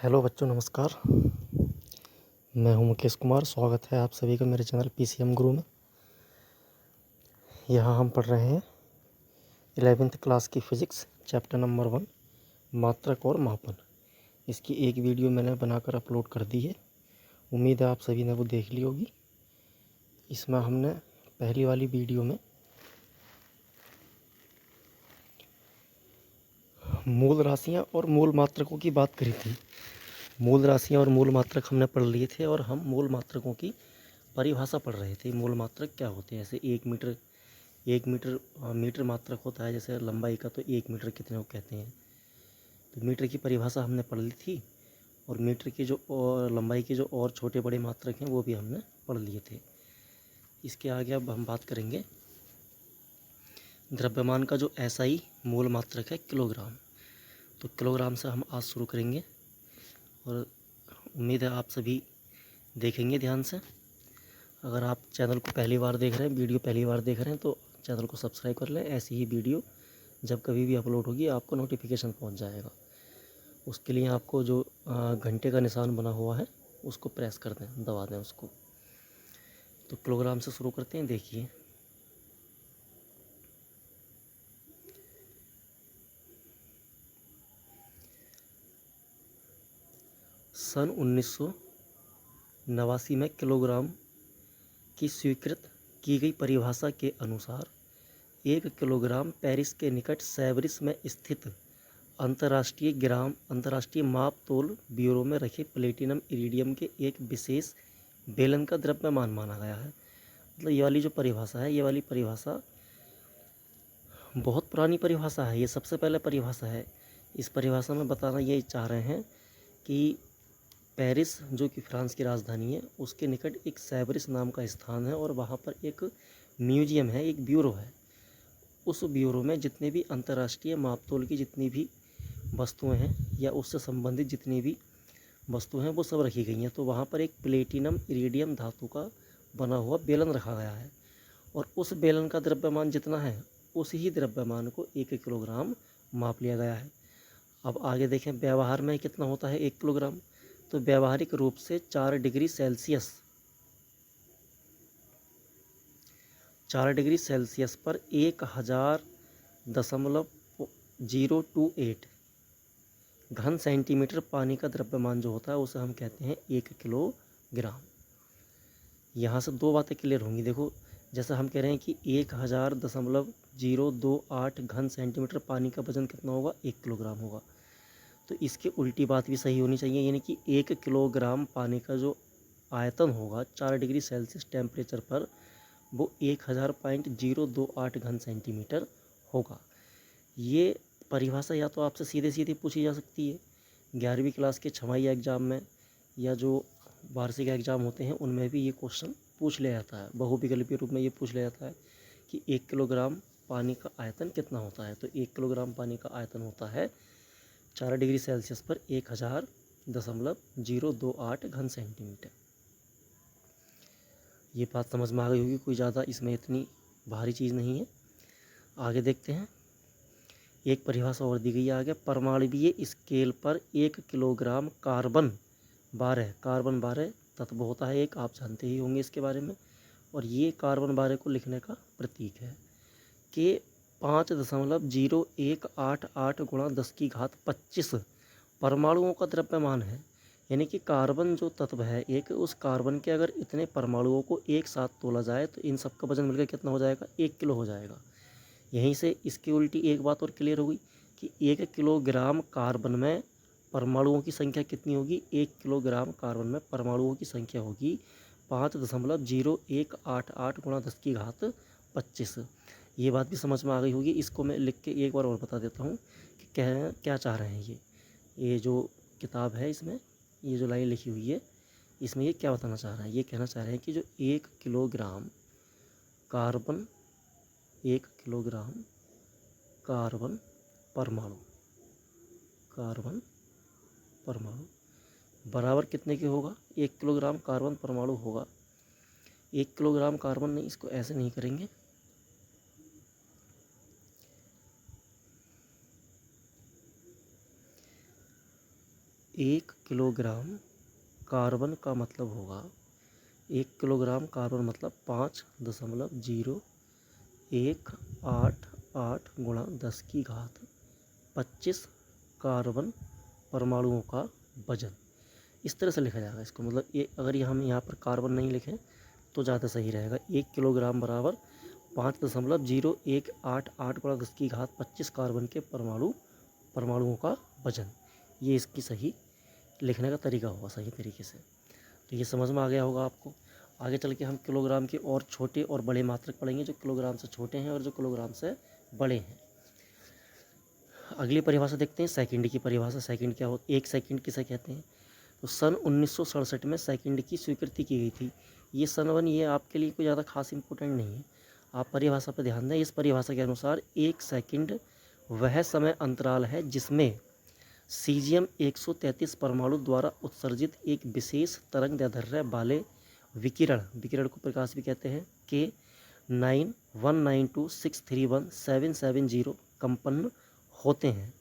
Hello बच्चों, नमस्कार। मैं हूं मुकेश कुमार। स्वागत है आप सभी का मेरे चैनल पीसीएम गुरु में। यहाँ हम पढ़ रहे हैं 11th क्लास की फ़िज़िक्स चैप्टर नंबर 1 मात्रक और मापन। इसकी एक वीडियो मैंने बनाकर अपलोड कर दी है। उम्मीद है आप सभी ने वो देख ली होगी। इसमें हमने पहली वाली वीडियो में मूल राशियाँ और मूल मात्रकों की बात करी थी। मूल राशियाँ और मूल मात्रक हमने पढ़ लिए थे और हम मूल मात्रकों की परिभाषा पढ़ रहे थे। मूल मात्रक क्या होते हैं? जैसे एक मीटर मात्रक होता है। जैसे लंबाई का तो 1 मीटर कितने को कहते हैं। तो मीटर की परिभाषा हमने पढ़ ली थी और मीटर की जो और लंबाई के जो और छोटे बड़े मात्रक हैं वो भी हमने पढ़ लिए थे। इसके आगे अब हम बात करेंगे द्रव्यमान का जो एसआई मूल मात्रक है किलोग्राम। तो किलोग्राम से हम आज शुरू करेंगे और उम्मीद है आप सभी देखेंगे ध्यान से। अगर आप चैनल को पहली बार देख रहे हैं, वीडियो पहली बार देख रहे हैं, तो चैनल को सब्सक्राइब कर लें। ऐसी ही वीडियो जब कभी भी अपलोड होगी आपको नोटिफिकेशन पहुंच जाएगा। उसके लिए आपको जो घंटे का निशान बना हुआ है उसको प्रेस कर दें, दबा दें उसको। तो किलोग्राम से शुरू करते हैं। देखिए, सन 1989 में किलोग्राम की स्वीकृत की गई परिभाषा के अनुसार 1 किलोग्राम पेरिस के निकट सेवरिस में स्थित अंतर्राष्ट्रीय माप तोल ब्यूरो में रखे प्लेटिनम इरिडियम के एक विशेष बेलन का द्रव्यमान माना गया है। मतलब ये वाली जो परिभाषा है, ये वाली परिभाषा बहुत पुरानी परिभाषा है। ये सबसे पहले परिभाषा है। इस परिभाषा में बताना ये चाह रहे हैं कि पेरिस, जो कि फ्रांस की राजधानी है, उसके निकट एक सेवरिस नाम का स्थान है और वहाँ पर एक म्यूजियम है, एक ब्यूरो है। उस ब्यूरो में जितने भी अंतर्राष्ट्रीय मापतोल की जितनी भी वस्तुएं हैं या उससे संबंधित जितनी भी वस्तुएं हैं वो सब रखी गई हैं। तो वहाँ पर एक प्लेटिनम इरिडियम धातु का बना हुआ बेलन रखा गया है और उस बेलन का द्रव्यमान जितना है उस ही द्रव्यमान को 1 किलोग्राम माप लिया गया है। अब आगे देखें, व्यवहार में कितना होता है 1 किलोग्राम। तो व्यावहारिक रूप से 4 डिग्री सेल्सियस पर 1000.028 घन सेंटीमीटर पानी का द्रव्यमान जो होता है उसे हम कहते हैं 1 किलोग्राम। यहाँ से दो बातें क्लियर होंगी। देखो, जैसे हम कह रहे हैं कि 1000.028 घन सेंटीमीटर पानी का वजन कितना होगा? 1 किलोग्राम होगा। तो इसकी उल्टी बात भी सही होनी चाहिए, यानी कि 1 किलोग्राम पानी का जो आयतन होगा 4 डिग्री सेल्सियस टेम्परेचर पर वो 1000.028 घन सेंटीमीटर होगा। ये परिभाषा या तो आपसे सीधे सीधे पूछी जा सकती है 11वीं क्लास के छमाही एग्ज़ाम में, या जो वार्षिक एग्ज़ाम होते हैं उनमें भी ये क्वेश्चन पूछ लिया जाता है। बहुविकल्पीय रूप में ये पूछ लिया जाता है कि 1 किलोग्राम पानी का आयतन कितना होता है। तो 1 किलोग्राम पानी का आयतन होता है 4 डिग्री सेल्सियस पर 1000.028 घन सेंटीमीटर। ये बात समझ में आ गई होगी, कोई ज़्यादा इसमें इतनी भारी चीज़ नहीं है। आगे देखते हैं, एक परिभाषा और दी गई है आगे। परमाणुवीय स्केल पर 1 किलोग्राम कार्बन 12 तत्व होता है एक, आप जानते ही होंगे इसके बारे में। और ये कार्बन 12 को लिखने का प्रतीक है कि 5.0188 गुणा 10⁻25 परमाणुओं का द्रव्यमान है। यानी कि कार्बन जो तत्व है एक, उस कार्बन के अगर इतने परमाणुओं को एक साथ तोला जाए तो इन सब का वजन मिलकर कितना हो जाएगा? 1 किलो हो जाएगा। यहीं से इसकी उल्टी एक बात और क्लियर हो गई कि 1 किलोग्राम कार्बन में परमाणुओं की संख्या कितनी होगी? 1 किलोग्राम कार्बन में परमाणुओं की संख्या होगी 5.0188 गुणा 10⁻25। ये बात भी समझ में आ गई होगी। इसको मैं लिख के एक बार और बता देता हूँ कि क्या चाह रहे हैं ये जो किताब है इसमें ये जो लाइन लिखी हुई है इसमें ये क्या बताना चाह रहा है? ये कहना चाह रहे हैं कि जो 1 किलोग्राम कार्बन परमाणु बराबर कितने के होगा? 1 किलोग्राम कार्बन परमाणु होगा। 1 किलोग्राम कार्बन नहीं, इसको ऐसे नहीं करेंगे। 1 किलोग्राम कार्बन का मतलब होगा, 1 किलोग्राम कार्बन मतलब 5.0188 गुणा 10 की घात 25 कार्बन परमाणुओं का वजन। इस तरह से लिखा जाएगा इसको, मतलब ये अगर हम यहाँ पर कार्बन नहीं लिखें तो ज़्यादा सही रहेगा। 1 किलोग्राम बराबर 5.0188 गुणा 10 की घात 25 कार्बन के परमाणुओं का वजन। ये इसकी सही लिखने का तरीका होगा सही तरीके से। तो ये समझ में आ गया होगा आपको। आगे चल के हम किलोग्राम के और छोटे और बड़े मात्रक पढ़ेंगे, जो किलोग्राम से छोटे हैं और जो किलोग्राम से बड़े हैं। अगली परिभाषा देखते हैं, सेकंड की परिभाषा। सेकंड क्या होता है, 1 सेकंड किसे कहते हैं? तो सन 1967 में सेकंड की स्वीकृति की गई थी। ये सन 1 ये आपके लिए कोई ज़्यादा खास इंपॉर्टेंट नहीं है, आप परिभाषा पर ध्यान दें। इस परिभाषा के अनुसार 1 सेकंड वह समय अंतराल है जिसमें सीजियम 133 परमाणु द्वारा उत्सर्जित एक विशेष तरंग दैर्ध्य वाले विकिरण को प्रकाश भी कहते हैं, के 9192631770 कंपन होते हैं।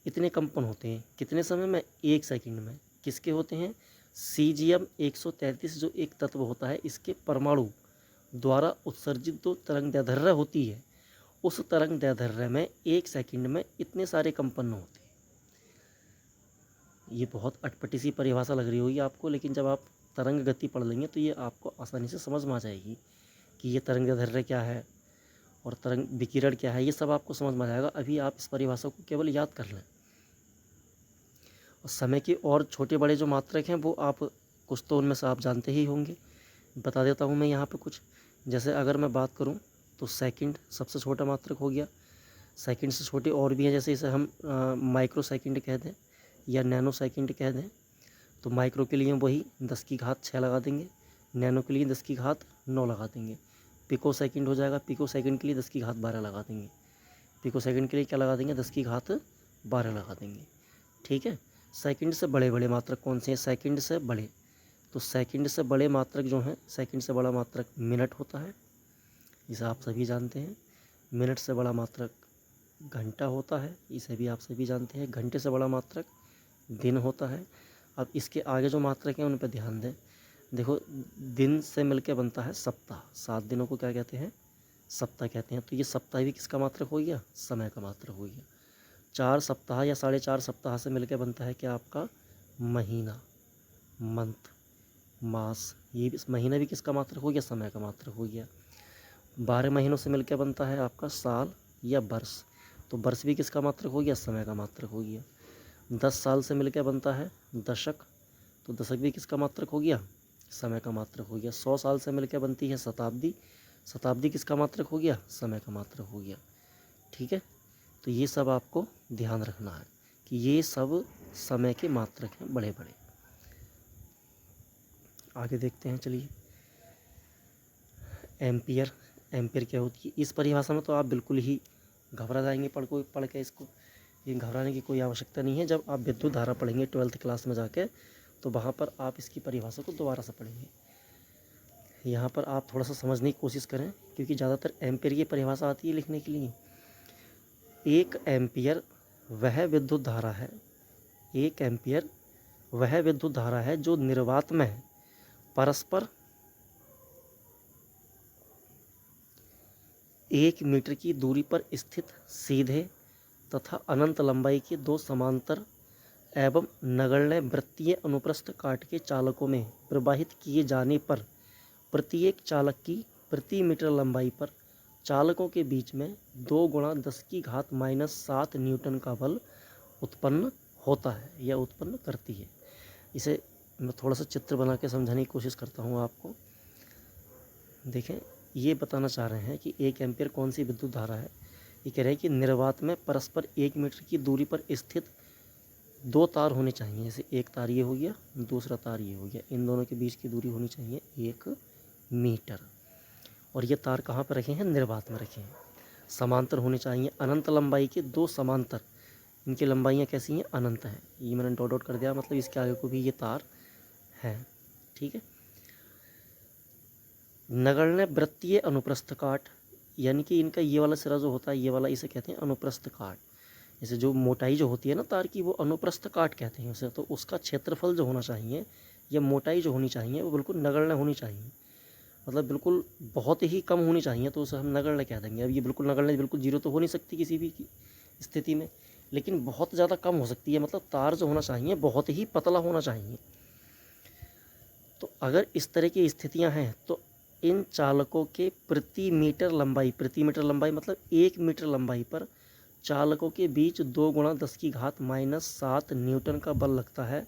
इतने कंपन होते हैं कितने समय में? 1 सेकंड में। किसके होते हैं? सीजियम 133 जो एक तत्व होता है, इसके परमाणु द्वारा उत्सर्जित जो तरंग दैर्ध्य होती है, उस तरंग दैर्ध्य में 1 सेकंड में इतने सारे कंपन होते हैं। ये बहुत अटपटी सी परिभाषा लग रही होगी आपको, लेकिन जब आप तरंग गति पढ़ लेंगे तो ये आपको आसानी से समझ में आ जाएगी कि ये तरंग दैर्ध्य क्या है और तरंग विकिरण क्या है, ये सब आपको समझ में आ जाएगा। अभी आप इस परिभाषा को केवल याद कर लें। और समय के और छोटे बड़े जो मात्रक हैं वो आप कुछ तो उनमें से आप जानते ही होंगे, बता देता हूँ मैं यहाँ पे कुछ। जैसे अगर मैं बात करूँ तो सेकंड सबसे छोटा मात्रक हो गया। सेकंड से छोटे और भी हैं, जैसे इसे हम माइक्रो सेकंड कह दें या नैनो सेकंड कह दें। तो माइक्रो के लिए वही 10 की घात 6 लगा देंगे, नैनो के लिए 10 की घात 9 लगा देंगे। पिको सेकंड हो जाएगा, पिको सेकंड के लिए 10 की घात 12 लगा देंगे। पिको सेकंड के लिए क्या लगा देंगे? 10 की घात 12 लगा देंगे। ठीक है। सेकंड से बड़े बड़े मात्रक कौन से हैं? सेकंड से बड़े, तो सेकंड से बड़े मात्रक जो हैं, सेकंड से बड़ा मात्रक मिनट होता है, इसे आप सभी जानते हैं। मिनट से बड़ा मात्रक घंटा होता है, इसे भी आप सभी जानते हैं। घंटे से बड़ा मात्रक दिन होता है। अब इसके आगे जो मात्रक हैं उन पर ध्यान दें। देखो, दिन से मिलकर बनता है सप्ताह, 7 दिनों को क्या कहते हैं? सप्ताह कहते हैं। तो ये सप्ताह भी किसका मात्रक हो गया? समय का मात्रक हो गया। 4 सप्ताह या 4.5 सप्ताह से मिलकर बनता है क्या? आपका महीना, मंथ, मास। ये भी महीना भी किसका मात्रक हो गया? समय का मात्रक हो गया। 12 महीनों से मिलकर बनता है आपका साल या वर्ष, तो वर्ष भी किसका मात्रक हो गया? समय का मात्रक हो गया। 10 साल से मिलकर बनता है दशक, तो दशक भी किसका मात्रक हो गया? समय का मात्रक हो गया। 100 साल से मिलकर बनती है शताब्दी, शताब्दी किसका मात्रक हो गया? समय का मात्रक हो गया। ठीक है। तो ये सब आपको ध्यान रखना है कि ये सब समय के मात्रक हैं बड़े बड़े। आगे देखते हैं, चलिए। एम्पियर, एम्पियर क्या होती है? इस परिभाषा में तो आप बिल्कुल ही घबरा जाएंगे पढ़ के इसको। ये घबराने की कोई आवश्यकता नहीं है। जब आप विद्युत धारा पढ़ेंगे 12th क्लास में जाके, तो वहाँ पर आप इसकी परिभाषा को दोबारा से पढ़ेंगे। यहाँ पर आप थोड़ा सा समझने की कोशिश करें, क्योंकि ज़्यादातर एम्पियर की परिभाषा आती है लिखने के लिए। 1 एम्पियर वह विद्युत धारा है, 1 एम्पियर वह विद्युत धारा है जो निर्वात में परस्पर 1 मीटर की दूरी पर स्थित सीधे तथा अनंत लंबाई के 2 समांतर एवं नगण्य वृत्तीय अनुप्रस्थ काट के चालकों में प्रवाहित किए जाने पर प्रत्येक चालक की प्रति मीटर लंबाई पर चालकों के बीच में 2 गुणा 10 की घात -7 न्यूटन का बल उत्पन्न होता है या उत्पन्न करती है। इसे मैं थोड़ा सा चित्र बना के समझाने की कोशिश करता हूँ आपको। देखें, ये बताना चाह रहे हैं कि 1 एम्पियर कौन सी विद्युत धारा है। ये कह रहे हैं कि निर्वात में परस्पर 1 मीटर की दूरी पर स्थित 2 तार होने चाहिए। जैसे एक तार ये हो गया, दूसरा तार ये हो गया, इन दोनों के बीच की दूरी होनी चाहिए 1 मीटर। और ये तार कहाँ पर रखे हैं? निर्वात में रखे हैं। समांतर होने चाहिए, अनंत लंबाई के 2 समांतर, इनकी लंबाइयाँ कैसी हैं? अनंत हैं। ये मैंने डॉट डॉट कर दिया, मतलब इसके आगे को भी ये तार हैं। ठीक है। नगण्य वृत्तीय अनुप्रस्थ काट, यानी कि इनका ये वाला सिरा जो होता है, ये वाला, इसे कहते हैं अनुप्रस्थ काट। जैसे जो मोटाई जो होती है ना तार की, वो अनुप्रस्थ काट कहते हैं उसे। तो उसका क्षेत्रफल जो होना चाहिए या मोटाई जो होनी चाहिए वो बिल्कुल नगण्य होनी चाहिए, मतलब बिल्कुल बहुत ही कम होनी चाहिए, तो उसे हम नगण्य कह देंगे। अब ये बिल्कुल नगण्य, बिल्कुल जीरो तो हो नहीं सकती किसी भी स्थिति में, लेकिन बहुत ज़्यादा कम हो सकती है। मतलब तार जो होना चाहिए बहुत ही पतला होना चाहिए। तो अगर इस तरह की स्थितियां हैं तो इन चालकों के प्रति मीटर लंबाई मतलब 1 मीटर लंबाई पर चालकों के बीच 2 गुणा 10⁻⁻7 न्यूटन का बल लगता है।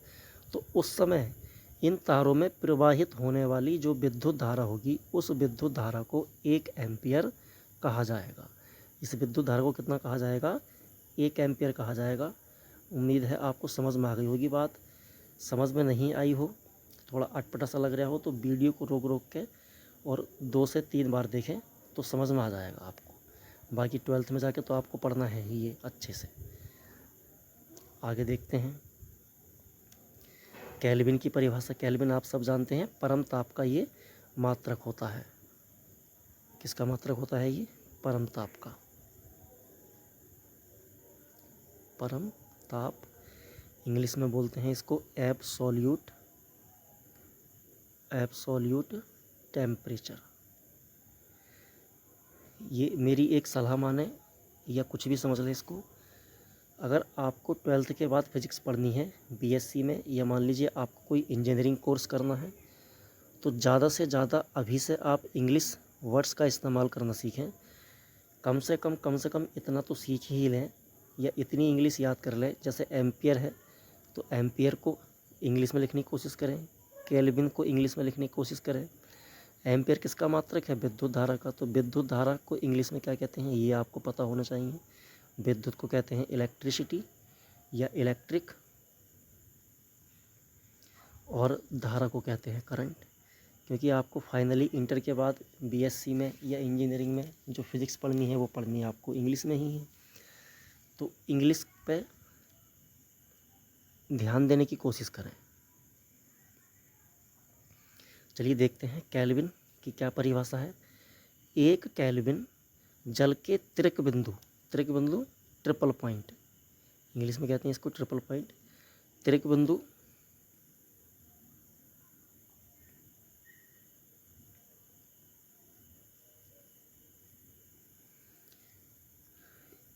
तो उस समय इन तारों में प्रवाहित होने वाली जो विद्युत धारा होगी, उस विद्युत धारा को 1 एम्पियर कहा जाएगा। इस विद्युत धारा को कितना कहा जाएगा? 1 एम्पियर कहा जाएगा। उम्मीद है आपको समझ में आ गई होगी बात। समझ में नहीं आई हो, थोड़ा अटपटा सा लग रहा हो, तो वीडियो को रोक रोक के और 2 से 3 बार देखें तो समझ में आ जाएगा आपको। बाकी 12th में जाके तो आपको पढ़ना है ही ये अच्छे से। आगे देखते हैं केल्विन की परिभाषा। केल्विन आप सब जानते हैं, परम ताप का ये मात्रक होता है। किसका मात्रक होता है ये? परम ताप का। परम ताप, इंग्लिश में बोलते हैं इसको एब्सोल्यूट टेम्परेचर। ये मेरी एक सलाह माने या कुछ भी समझ लें इसको। अगर आपको 12th के बाद फिज़िक्स पढ़नी है बीएससी में, या मान लीजिए आपको कोई इंजीनियरिंग कोर्स करना है, तो ज़्यादा से ज़्यादा अभी से आप इंग्लिश वर्ड्स का इस्तेमाल करना सीखें। कम से कम इतना तो सीख ही लें, या इतनी इंग्लिश याद कर लें। जैसे एम्पियर है तो एम्पियर को इंग्लिश में लिखने की कोशिश करें, केल्विन को इंग्लिश में लिखने की कोशिश करें। एम्पियर किसका मात्रक है? विद्युत धारा का। तो विद्युत धारा को इंग्लिश में क्या कहते हैं ये आपको पता होना चाहिए। विद्युत को कहते हैं इलेक्ट्रिसिटी या इलेक्ट्रिक, और धारा को कहते हैं करंट। क्योंकि आपको फाइनली इंटर के बाद बीएससी में या इंजीनियरिंग में जो फिज़िक्स पढ़नी है वो पढ़नी आपको इंग्लिश में ही है, तो इंग्लिश पे ध्यान देने की कोशिश करें। चलिए देखते हैं केल्विन की क्या परिभाषा है। एक केल्विन जल के त्रिक बिंदु ट्रिपल पॉइंट, इंग्लिश में कहते हैं इसको ट्रिपल पॉइंट, त्रिक बिंदु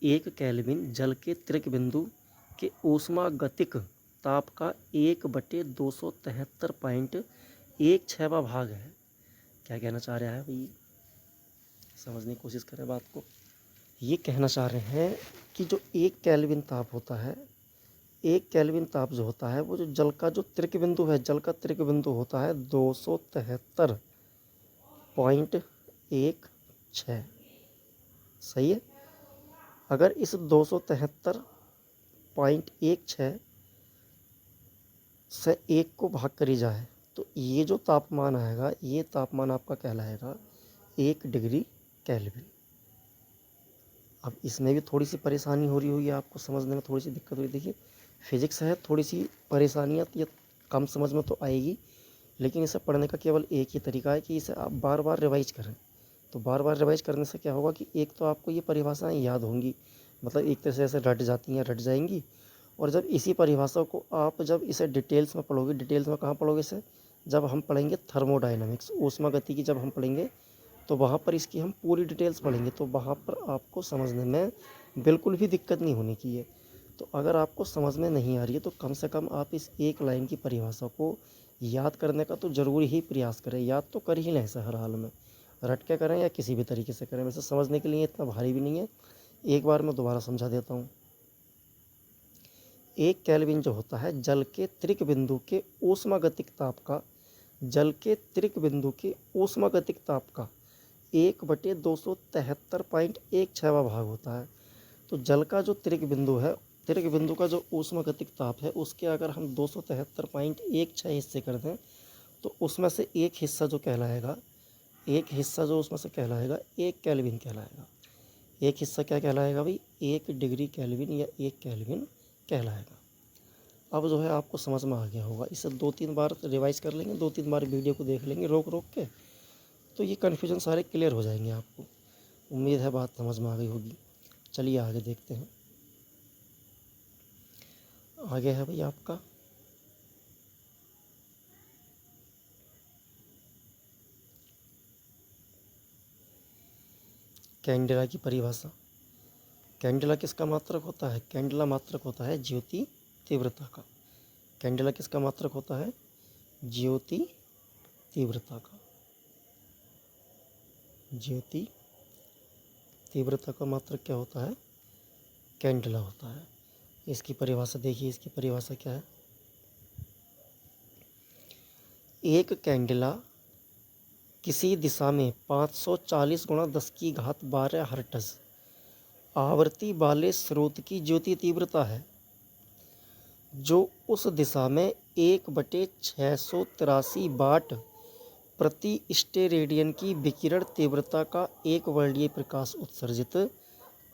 एक केल्विन जल के त्रिक बिंदु के ऊष्मागतिक ताप का 1/273.16वां भाग है। क्या कहना चाह रहा है भाई? समझने की कोशिश करें बात को। ये कहना चाह रहे हैं कि जो 1 केल्विन ताप होता है, 1 केल्विन ताप जो होता है वो जो जल का जो त्रिक बिंदु है, जल का त्रिक बिंदु होता है 273.16। सही है। अगर इस 273.16 से 1 को भाग करी जाए तो ये जो तापमान आएगा, ये तापमान आपका कहलाएगा 1 डिग्री केल्विन। अब इसमें भी थोड़ी सी परेशानी हो रही होगी आपको, समझने में थोड़ी सी दिक्कत हो रही। देखिए फिज़िक्स है, थोड़ी सी परेशानियाँ या कम समझ में तो आएगी, लेकिन इसे पढ़ने का केवल एक ही तरीका है कि इसे आप बार बार रिवाइज करें। तो बार बार रिवाइज करने से क्या होगा कि एक तो आपको ये परिभाषाएं याद होंगी, मतलब एक तरह से ऐसे रट जाएंगी। और जब इसी परिभाषा को आप जब इसे डिटेल्स में पढ़ोगे, डिटेल्स में कहाँ पढ़ोगे इसे? जब हम पढ़ेंगे थर्मोडायनामिक्स, ऊष्मागतिकी की जब हम पढ़ेंगे तो वहाँ पर इसकी हम पूरी डिटेल्स पढ़ेंगे, तो वहाँ पर आपको समझने में बिल्कुल भी दिक्कत नहीं होने की है। तो अगर आपको समझ में नहीं आ रही है तो कम से कम आप इस एक लाइन की परिभाषा को याद करने का तो ज़रूर ही प्रयास करें। याद तो कर ही लें इसे हर हाल में, रट के करें या किसी भी तरीके से करें, वैसे समझने के लिए इतना भारी भी नहीं है। एक बार मैं दोबारा समझा देता हूँ। 1 केल्विन जो होता है जल के त्रिक बिंदु के ऊष्मागतिक ताप का, जल के त्रिक बिंदु के ऊष्मागतिक ताप का 1/273.16वां भाग होता है। तो जल का जो त्रिक बिंदु है, त्रिक बिंदु का जो ऊष्मागतिक ताप है, उसके अगर हम 273.16 हिस्से कर दें तो उसमें से एक हिस्सा जो कहलाएगा, एक हिस्सा जो उसमें से कहलाएगा 1 केल्विन कहलाएगा। एक हिस्सा क्या कहलाएगा भाई? 1 डिग्री केल्विन या 1 केल्विन कहलाएगा। अब जो है आपको समझ में आ गया होगा। इसे 2-3 बार रिवाइज कर लेंगे, 2-3 बार वीडियो को देख लेंगे रोक रोक के, तो ये कन्फ्यूजन सारे क्लियर हो जाएंगे आपको। उम्मीद है बात समझ में आ गई होगी। चलिए आगे देखते हैं। आगे है भाई आपका कैंडेला की परिभाषा। कैंडेला किसका मात्रक होता है? कैंडेला मात्रक होता है ज्योति तीव्रता का। कैंडेला किसका मात्रक होता है? ज्योति तीव्रता का। ज्योति तीव्रता का मात्रक क्या होता है? कैंडेला होता है। इसकी परिभाषा देखिए, इसकी परिभाषा क्या है? एक कैंडेला किसी दिशा में 540 गुणा 10 की घात 12 हर्ट्ज आवृत्ति वाले स्रोत की ज्योति तीव्रता है, जो उस दिशा में 1/683 वाट प्रति स्टेरेडियन की विकिरण तीव्रता का एक वर्णीय प्रकाश उत्सर्जित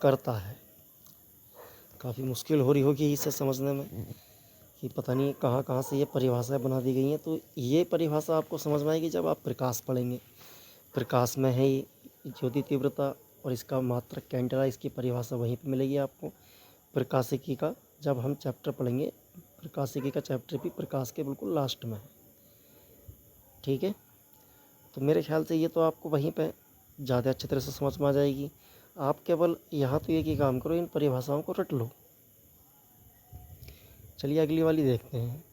करता है। काफ़ी मुश्किल हो रही होगी इसे समझने में कि पता नहीं कहाँ कहाँ से ये परिभाषाएं बना दी गई हैं। तो ये परिभाषा आपको समझ में आएगी जब आप प्रकाश पढ़ेंगे। प्रकाश में है ये ज्योति तीव्रता और इसका मात्रक कैंडेला, इसकी परिभाषा वहीं पे मिलेगी आपको। प्रकाशिकी का जब हम चैप्टर पढ़ेंगे, प्रकाशिकी का चैप्टर भी प्रकाश के बिल्कुल लास्ट में है। ठीक है, तो मेरे ख्याल से ये तो आपको वहीं पे ज़्यादा अच्छी तरह से समझ में आ जाएगी। आप केवल यहाँ तो एक ही काम करो, इन परिभाषाओं को रट लो। चलिए अगली वाली देखते हैं।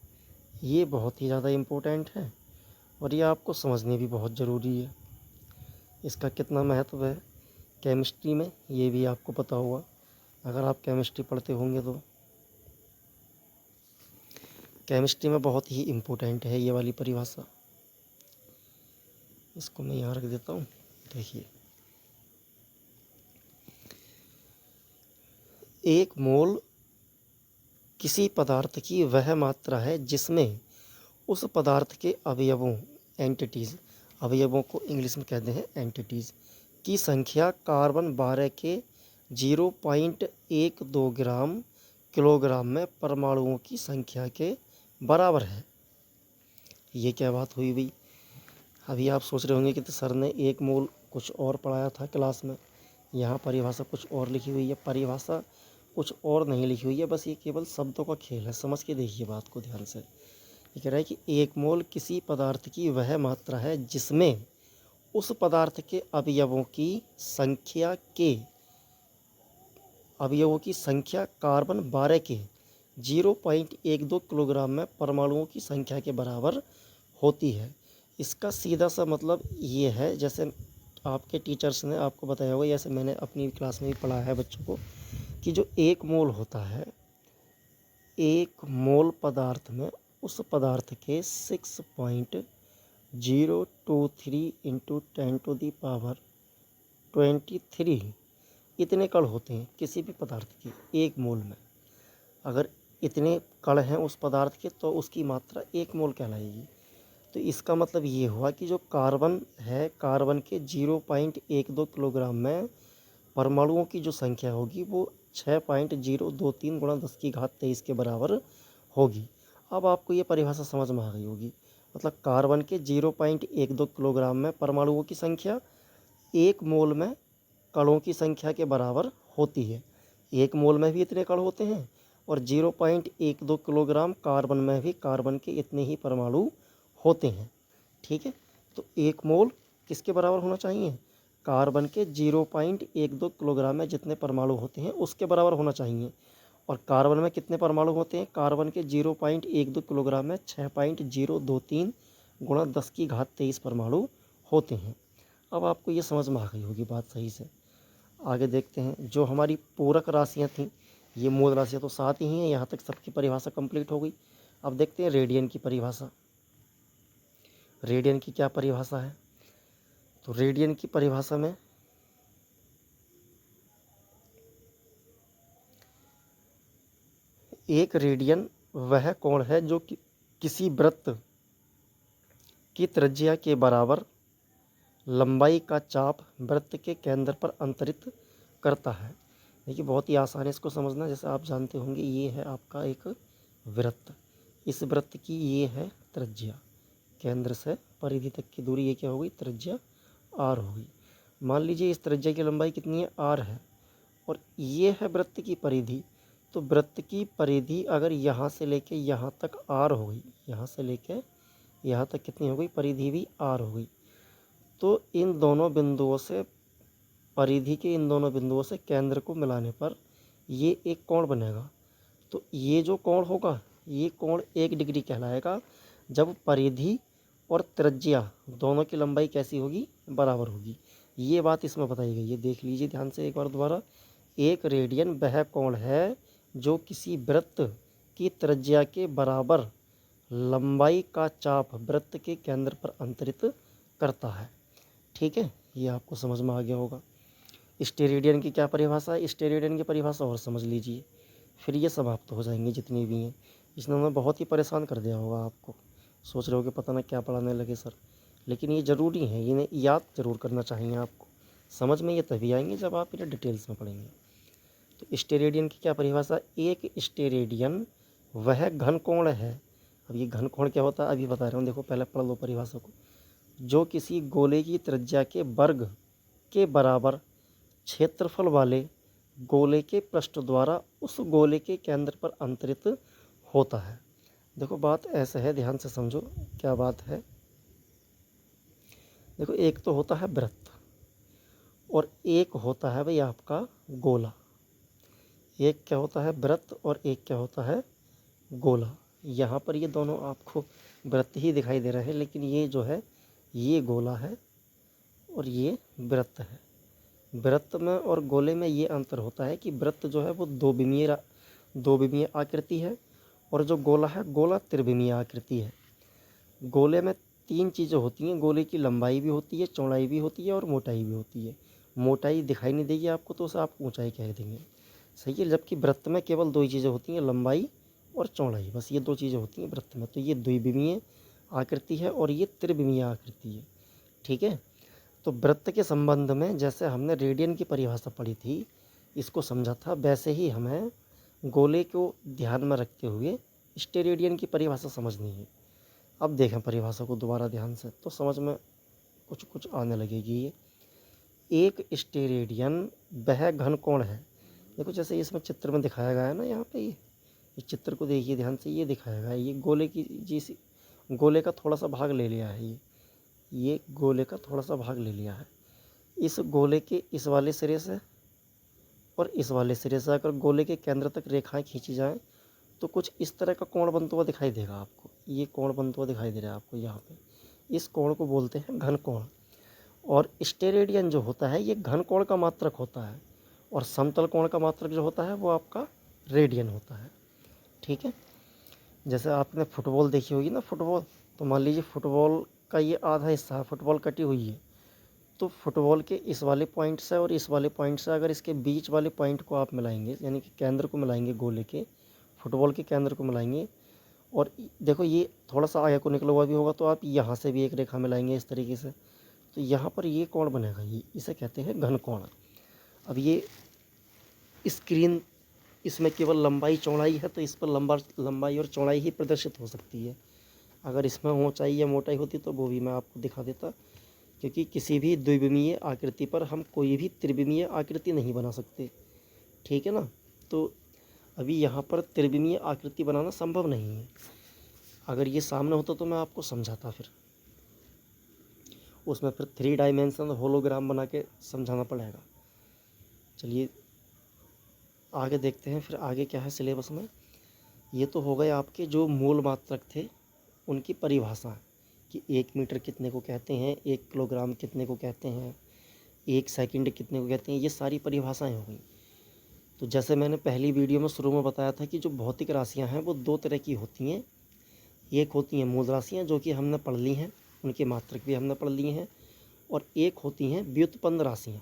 ये बहुत ही ज़्यादा इम्पोर्टेंट है और ये आपको समझनी भी बहुत ज़रूरी है। इसका कितना महत्व है केमिस्ट्री में, ये भी आपको पता होगा अगर आप केमिस्ट्री पढ़ते होंगे तो। केमिस्ट्री में बहुत ही इम्पोर्टेंट है ये वाली परिभाषा। इसको मैं यहाँ रख देता हूँ। देखिए, एक मोल किसी पदार्थ की वह मात्रा है जिसमें उस पदार्थ के अवयवों, एंटिटीज़, अवयवों को इंग्लिश में कहते हैं एंटिटीज़, की संख्या कार्बन 12 के 0.12 ग्राम किलोग्राम में परमाणुओं की संख्या के बराबर है। ये क्या बात हुई भाई? अभी आप सोच रहे होंगे कि तो सर ने एक मोल कुछ और पढ़ाया था क्लास में, यहाँ परिभाषा कुछ और लिखी हुई है। परिभाषा कुछ और नहीं लिखी हुई है, बस ये केवल शब्दों का खेल है। समझ के देखिए बात को ध्यान से। ये कह रहा है कि एक मोल किसी पदार्थ की वह मात्रा है जिसमें उस पदार्थ के अवयवों की संख्या कार्बन 12 के 0.12 किलोग्राम में परमाणुओं की संख्या के बराबर होती है। इसका सीधा सा मतलब ये है, जैसे आपके टीचर्स ने आपको बताया होगा, जैसे मैंने अपनी क्लास में भी पढ़ाया है बच्चों को, कि जो एक मोल होता है, एक मोल पदार्थ में उस पदार्थ के 6.023 × 10⁻23 इतने कण होते हैं किसी भी पदार्थ के एक मोल में। अगर इतने कण हैं उस पदार्थ के तो उसकी मात्रा एक मोल कहलाएगी। तो इसका मतलब ये हुआ कि जो कार्बन है, कार्बन के 0.12 किलोग्राम में परमाणुओं की जो संख्या होगी वो 6.023 × 10⁻23 के बराबर होगी। अब आपको ये परिभाषा समझ में आ गई होगी। मतलब कार्बन के 0.12 किलोग्राम में परमाणुओं की संख्या एक मोल में कणों की संख्या के बराबर होती है। एक मोल में भी इतने कण होते हैं और 0.12 किलोग्राम कार्बन में भी कार्बन के इतने ही परमाणु होते हैं। ठीक है, तो एक मोल किसके बराबर होना चाहिए? कार्बन के 0.12 किलोग्राम में जितने परमाणु होते हैं उसके बराबर होना चाहिए। और कार्बन में कितने परमाणु होते हैं? कार्बन के 0.12 किलोग्राम में 6.023 × 10⁻23 परमाणु होते हैं। अब आपको ये समझ में आ गई होगी बात सही से। आगे देखते हैं। जो हमारी पूरक राशियाँ थीं, ये मूल राशियाँ तो 7 ही हैं। यहाँ तक सबकी परिभाषा कंप्लीट हो गई। अब देखते हैं रेडियन की परिभाषा। रेडियन की क्या परिभाषा है? तो रेडियन की परिभाषा में एक रेडियन वह कोण है जो किसी वृत्त की त्रिज्या के बराबर लंबाई का चाप वृत्त के केंद्र पर अंतरित करता है। देखिए, बहुत ही आसान है इसको समझना। जैसे आप जानते होंगे, ये है आपका एक वृत्त, इस वृत्त की ये है त्रिज्या, केंद्र से परिधि तक की दूरी, ये क्या होगी? त्रिज्या आर होगी। मान लीजिए इस त्रिज्या की लंबाई कितनी है? आर है, और ये है वृत्त की परिधि। तो वृत्त की परिधि अगर यहाँ से लेके यहाँ तक आर हो गई, यहाँ से लेके यहाँ तक कितनी हो गई, परिधि भी आर हो गई, तो इन दोनों बिंदुओं से, परिधि के इन दोनों बिंदुओं से केंद्र को मिलाने पर ये एक कोण बनेगा। तो ये जो कोण होगा ये कोण 1 डिग्री कहलाएगा जब परिधि और त्रिज्या दोनों की लंबाई कैसी होगी, बराबर होगी। ये बात इसमें बताई गई है, देख लीजिए ध्यान से एक बार दोबारा। 1 रेडियन वह कोण है जो किसी वृत्त की त्रिज्या के बराबर लंबाई का चाप वृत्त के केंद्र पर अंतरित करता है। ठीक है, ये आपको समझ में आ गया होगा। स्टेरेडियन की क्या परिभाषा है, स्टेरेडियन की परिभाषा और समझ लीजिए, फिर ये समाप्त हो जाएंगे जितनी भी हैं। इसने हमें बहुत ही परेशान कर दिया होगा आपको, सोच रहे हो कि पता ना क्या पढ़ाने लगे सर, लेकिन ये ज़रूरी है, इन्हें याद ज़रूर करना चाहिए आपको। समझ में ये तभी आएंगे जब आप इन्हें डिटेल्स में पढ़ेंगे। तो स्टेरेडियन की क्या परिभाषा, एक स्टेरेडियन वह घन कोण है। अब ये घन कोण क्या होता है अभी बता रहा हूँ, देखो पहले पढ़ लो परिभाषा को। जो किसी गोले की त्रिज्या के वर्ग के बराबर क्षेत्रफल वाले गोले के पृष्ठ द्वारा उस गोले के केंद्र पर अंतरित होता है। देखो बात ऐसे है, ध्यान से समझो क्या बात है। देखो एक तो होता है वृत्त और एक होता है भाई आपका गोला। एक क्या होता है वृत्त और एक क्या होता है गोला। यहाँ पर ये दोनों आपको वृत्त ही दिखाई दे रहे हैं, लेकिन ये जो है ये गोला है और ये वृत्त है। वृत्त में और गोले में ये अंतर होता है कि वृत्त जो है वो दो विमीय आकृति है और जो गोला है गोला त्रिविमीय आकृति है। गोले में 3 चीज़ें होती हैं, गोले की लंबाई भी होती है, चौड़ाई भी होती है और मोटाई भी होती है। मोटाई दिखाई नहीं देगी आपको तो उसे आप ऊंचाई कह देंगे, सही है। जबकि वृत्त में केवल 2 ही चीज़ें होती हैं, लंबाई और चौड़ाई, बस ये 2 चीज़ें होती हैं वृत्त में। तो ये द्विविमीय आकृति है और ये त्रिविमीय आकृति है। ठीक है, तो वृत्त के संबंध में जैसे हमने रेडियन की परिभाषा पढ़ी थी, इसको समझा था, वैसे ही हमें गोले को ध्यान में रखते हुए स्टेरेडियन की परिभाषा समझनी है। अब देखें परिभाषा को दोबारा ध्यान से, तो समझ में कुछ कुछ आने लगेगी। ये एक स्टेरेडियन वह घन कोण है। देखो जैसे इसमें चित्र में दिखाया गया है ना, यहाँ पे ये इस चित्र को देखिए ध्यान से, ये दिखाया गया है, ये गोले की जिस गोले का थोड़ा सा भाग ले लिया है, ये गोले का थोड़ा सा भाग ले लिया है। इस गोले के इस वाले सिरे से और इस वाले सिरे से अगर गोले के केंद्र तक रेखाएं खींची जाएं तो कुछ इस तरह का कोण बनता हुआ दिखाई देगा आपको। ये कोण बनता हुआ दिखाई दे रहा है आपको यहाँ पे, इस कोण को बोलते हैं घन कोण। और स्टेरेडियन जो होता है ये घन कोण का मात्रक होता है और समतल कोण का मात्रक जो होता है वो आपका रेडियन होता है। ठीक है, जैसे आपने फुटबॉल देखी होगी ना, फुटबॉल, तो मान लीजिए फुटबॉल का ये आधा हिस्सा है, फुटबॉल कटी हुई है, तो फुटबॉल के इस वाले पॉइंट से और इस वाले पॉइंट से अगर इसके बीच वाले पॉइंट को आप मिलाएंगे, यानी कि केंद्र को मिलाएंगे, गोले के फुटबॉल के केंद्र को मिलाएंगे, और देखो ये थोड़ा सा आगे को निकला हुआ भी होगा, तो आप यहाँ से भी एक रेखा मिलाएंगे इस तरीके से, तो यहाँ पर ये कोण बनेगा, ये इसे कहते हैं घन कोण। अब ये स्क्रीन, इसमें केवल लंबाई चौड़ाई है तो इस पर लंबाई और चौड़ाई ही प्रदर्शित हो सकती है। अगर इसमें ऊंचाई या मोटाई होती तो वो भी मैं आपको दिखा देता, क्योंकि किसी भी द्विविमीय आकृति पर हम कोई भी त्रिविमीय आकृति नहीं बना सकते। ठीक है ना, तो अभी यहाँ पर त्रिविमीय आकृति बनाना संभव नहीं है। अगर ये सामने होता तो मैं आपको समझाता, फिर उसमें फिर 3 डायमेंशन होलोग्राम बना के समझाना पड़ेगा। चलिए आगे देखते हैं, फिर आगे क्या है सिलेबस में। ये तो हो गए आपके जो मूल मात्रक थे उनकी परिभाषा, कि 1 मीटर कितने को कहते हैं, 1 किलोग्राम कितने को कहते हैं, 1 सेकंड कितने को कहते हैं, ये सारी परिभाषाएं हो गई। तो जैसे मैंने पहली वीडियो में शुरू में बताया था कि जो भौतिक राशियां हैं वो 2 तरह की होती हैं। एक होती हैं मूल राशियां जो कि हमने पढ़ ली हैं, उनके मात्रक भी हमने पढ़ लिए हैं, और एक होती हैं व्युत्पन्न राशियाँ।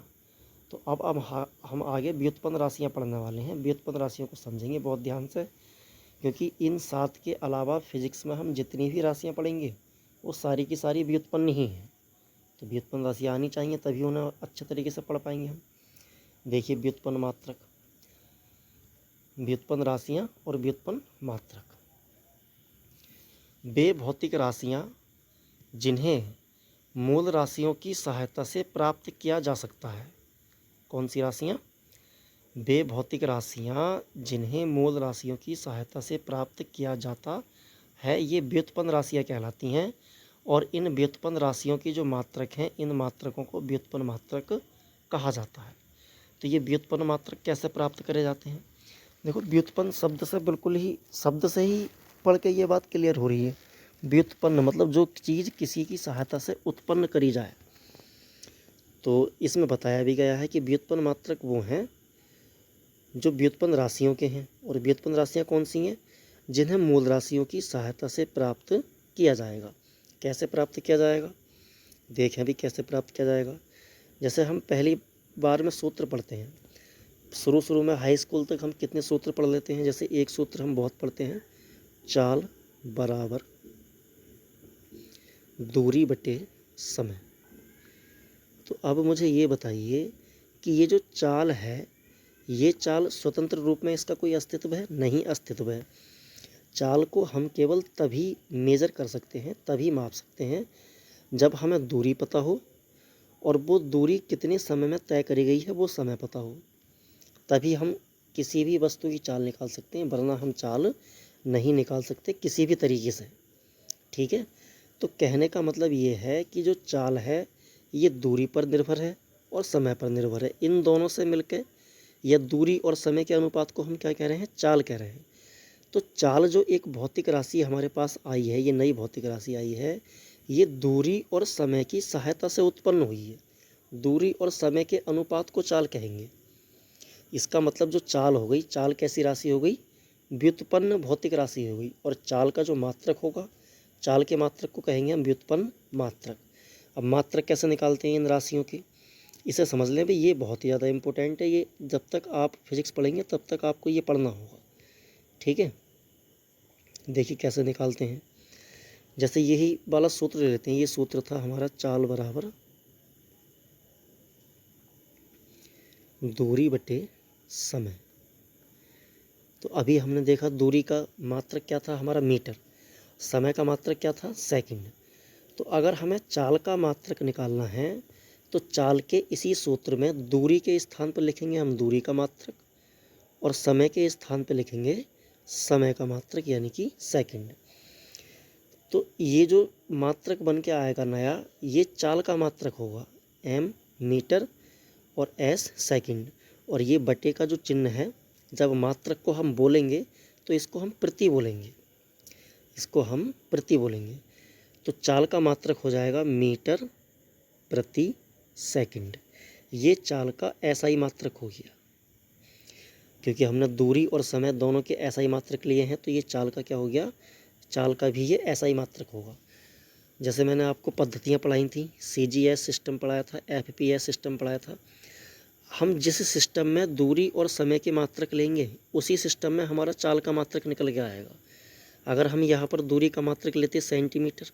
तो अब हम आगे व्युत्पन्न राशियाँ पढ़ने वाले हैं। व्युत्पन्न राशियों को समझेंगे बहुत ध्यान से, क्योंकि इन 7 के अलावा फिजिक्स में हम जितनी भी राशियाँ पढ़ेंगे वो सारी की सारी व्युत्पन्न ही हैं। तो व्युत्पन्न राशियाँ आनी चाहिए, तभी उन्हें अच्छे तरीके से पढ़ पाएंगे हम। देखिए व्युत्पन्न मात्रक, व्युत्पन्न राशियाँ और व्युत्पन्न मात्रक, वे भौतिक राशियाँ जिन्हें मूल राशियों की सहायता से प्राप्त किया जा सकता है। कौन सी राशियाँ? वे भौतिक राशियाँ जिन्हें मूल राशियों की सहायता से प्राप्त किया जाता है ये व्युत्पन्न राशियाँ कहलाती हैं। और इन व्युत्पन्न राशियों की जो मात्रक हैं इन मात्रकों को व्युत्पन्न मात्रक कहा जाता है। तो ये व्युत्पन्न मात्रक कैसे प्राप्त करे जाते हैं? देखो, व्युत्पन्न शब्द से बिल्कुल ही शब्द से ही पढ़ के ये बात क्लियर हो रही है। व्युत्पन्न मतलब जो चीज़ किसी की सहायता से उत्पन्न करी जाए। तो इसमें बताया भी गया है कि व्युत्पन्न मात्रक वो हैं जो व्युत्पन्न राशियों के हैं। और व्युत्पन्न राशियाँ कौन सी हैं? जिन्हें मूल राशियों की सहायता से प्राप्त किया जाएगा। कैसे प्राप्त किया जाएगा? देखें अभी कैसे प्राप्त किया जाएगा। जैसे हम पहली बार में सूत्र पढ़ते हैं, शुरू में हाई स्कूल तक हम कितने सूत्र पढ़ लेते हैं? जैसे एक सूत्र हम बहुत पढ़ते हैं, चाल बराबर दूरी बटे समय। तो अब मुझे ये बताइए कि ये जो चाल है, ये चाल स्वतंत्र रूप में इसका कोई अस्तित्व है? नहीं अस्तित्व है। चाल को हम केवल तभी मेज़र कर सकते हैं, तभी माप सकते हैं जब हमें दूरी पता हो और वो दूरी कितने समय में तय करी गई है वो समय पता हो। तभी हम किसी भी वस्तु की चाल निकाल सकते हैं, वरना हम चाल नहीं निकाल सकते किसी भी तरीके से। ठीक है, तो कहने का मतलब ये है कि जो चाल है ये दूरी पर निर्भर है और समय पर निर्भर है। इन दोनों से मिलकर या दूरी और समय के अनुपात को हम क्या कह रहे हैं? चाल कह रहे हैं। तो चाल जो एक भौतिक राशि हमारे पास आई है, ये नई भौतिक राशि आई है, ये दूरी और समय की सहायता से उत्पन्न हुई है। दूरी और समय के अनुपात को चाल कहेंगे। इसका मतलब जो चाल हो गई, चाल कैसी राशि हो गई? व्युत्पन्न भौतिक राशि हो गई। और चाल का जो मात्रक होगा, चाल के मात्रक को कहेंगे हम व्युत्पन्न मात्रक। अब मात्रक कैसे निकालते हैं इन राशियों की, इसे समझ लें भाई, ये बहुत ही ज़्यादा इम्पोर्टेंट है। ये जब तक आप फिजिक्स पढ़ेंगे तब तक आपको ये पढ़ना होगा। ठीक है, देखिए कैसे निकालते हैं। जैसे यही वाला सूत्र ले लेते हैं। ये सूत्र था हमारा, चाल बराबर दूरी बटे समय। तो अभी हमने देखा दूरी का मात्रक क्या था हमारा? मीटर। समय का मात्रक क्या था? सेकंड। तो अगर हमें चाल का मात्रक निकालना है तो चाल के इसी सूत्र में दूरी के स्थान पर लिखेंगे हम दूरी का मात्रक और समय के स्थान पर लिखेंगे समय का मात्रक यानी कि सेकंड। तो ये जो मात्रक बन के आएगा नया, ये चाल का मात्रक होगा। m मीटर और s सेकंड। और ये बटे का जो चिन्ह है, जब मात्रक को हम बोलेंगे तो इसको हम प्रति बोलेंगे, इसको हम प्रति बोलेंगे। तो चाल का मात्रक हो जाएगा मीटर प्रति सेकंड। ये चाल का SI मात्रक हो गया, क्योंकि हमने दूरी और समय दोनों के SI मात्रक लिए हैं। तो ये चाल का क्या हो गया? चाल का भी ये SI मात्रक होगा। जैसे मैंने आपको पद्धतियाँ पढ़ाई थी, CGS सिस्टम पढ़ाया था, FPS सिस्टम पढ़ाया था। हम जिस सिस्टम में दूरी और समय के मात्रक लेंगे उसी सिस्टम में हमारा चाल का मात्रक निकल के आएगा। अगर हम यहाँ पर दूरी का मात्रक लेते सेंटीमीटर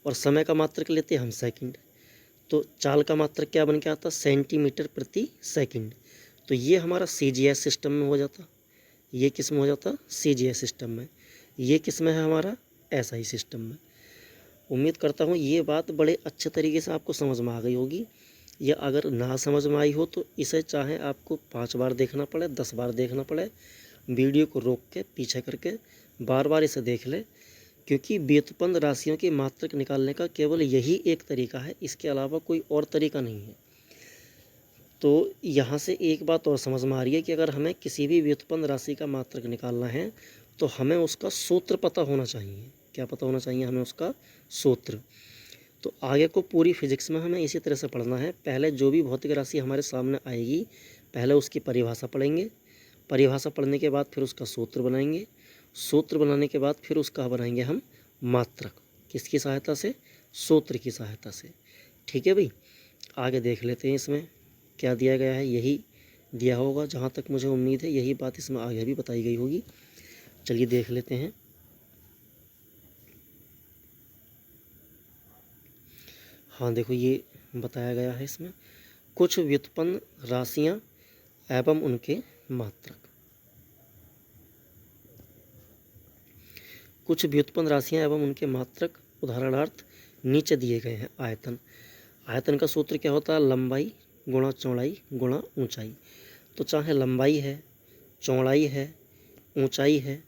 और समय का मात्रक लेते हम सेकंड, तो चाल का मात्रक क्या बन के आता? सेंटीमीटर प्रति सेकंड। तो ये हमारा CGS सिस्टम में हो जाता। ये किस में हो जाता? CGS सिस्टम में। ये किस में है? हमारा SI सिस्टम में। उम्मीद करता हूँ ये बात बड़े अच्छे तरीके से आपको समझ में आ गई होगी। या अगर ना समझ में आई हो तो इसे चाहे आपको 5 बार देखना पड़े, 10 बार देखना पड़े, वीडियो को रोक के पीछे करके बार बार इसे देख ले, क्योंकि व्युत्पन्न राशियों की मात्रक निकालने का केवल यही एक तरीका है, इसके अलावा कोई और तरीका नहीं है। तो यहाँ से एक बात और समझ में आ रही है कि अगर हमें किसी भी व्युत्पन्न राशि का मात्रक निकालना है तो हमें उसका सूत्र पता होना चाहिए। क्या पता होना चाहिए? हमें उसका सूत्र। तो आगे को पूरी फिजिक्स में हमें इसी तरह से पढ़ना है। पहले जो भी भौतिक राशि हमारे सामने आएगी, पहले उसकी परिभाषा पढ़ेंगे, परिभाषा पढ़ने के बाद फिर उसका सूत्र बनाएंगे, सूत्र बनाने के बाद फिर उसका बनाएंगे हम मात्रक। किसकी सहायता से? सूत्र की सहायता से। ठीक है भाई, आगे देख लेते हैं इसमें क्या दिया गया है। यही दिया होगा, जहाँ तक मुझे उम्मीद है यही बात इसमें आगे भी बताई गई होगी। चलिए देख लेते हैं। हाँ देखो, ये बताया गया है इसमें कुछ व्युत्पन्न राशियाँ एवं उनके मात्रक। कुछ व्युत्पन्न राशियाँ एवं उनके मात्रक उदाहरणार्थ नीचे दिए गए हैं। आयतन। आयतन का सूत्र क्या होता है? लंबाई गुणा चौड़ाई गुणा ऊंचाई। तो चाहे लंबाई है, चौड़ाई है, ऊंचाई है,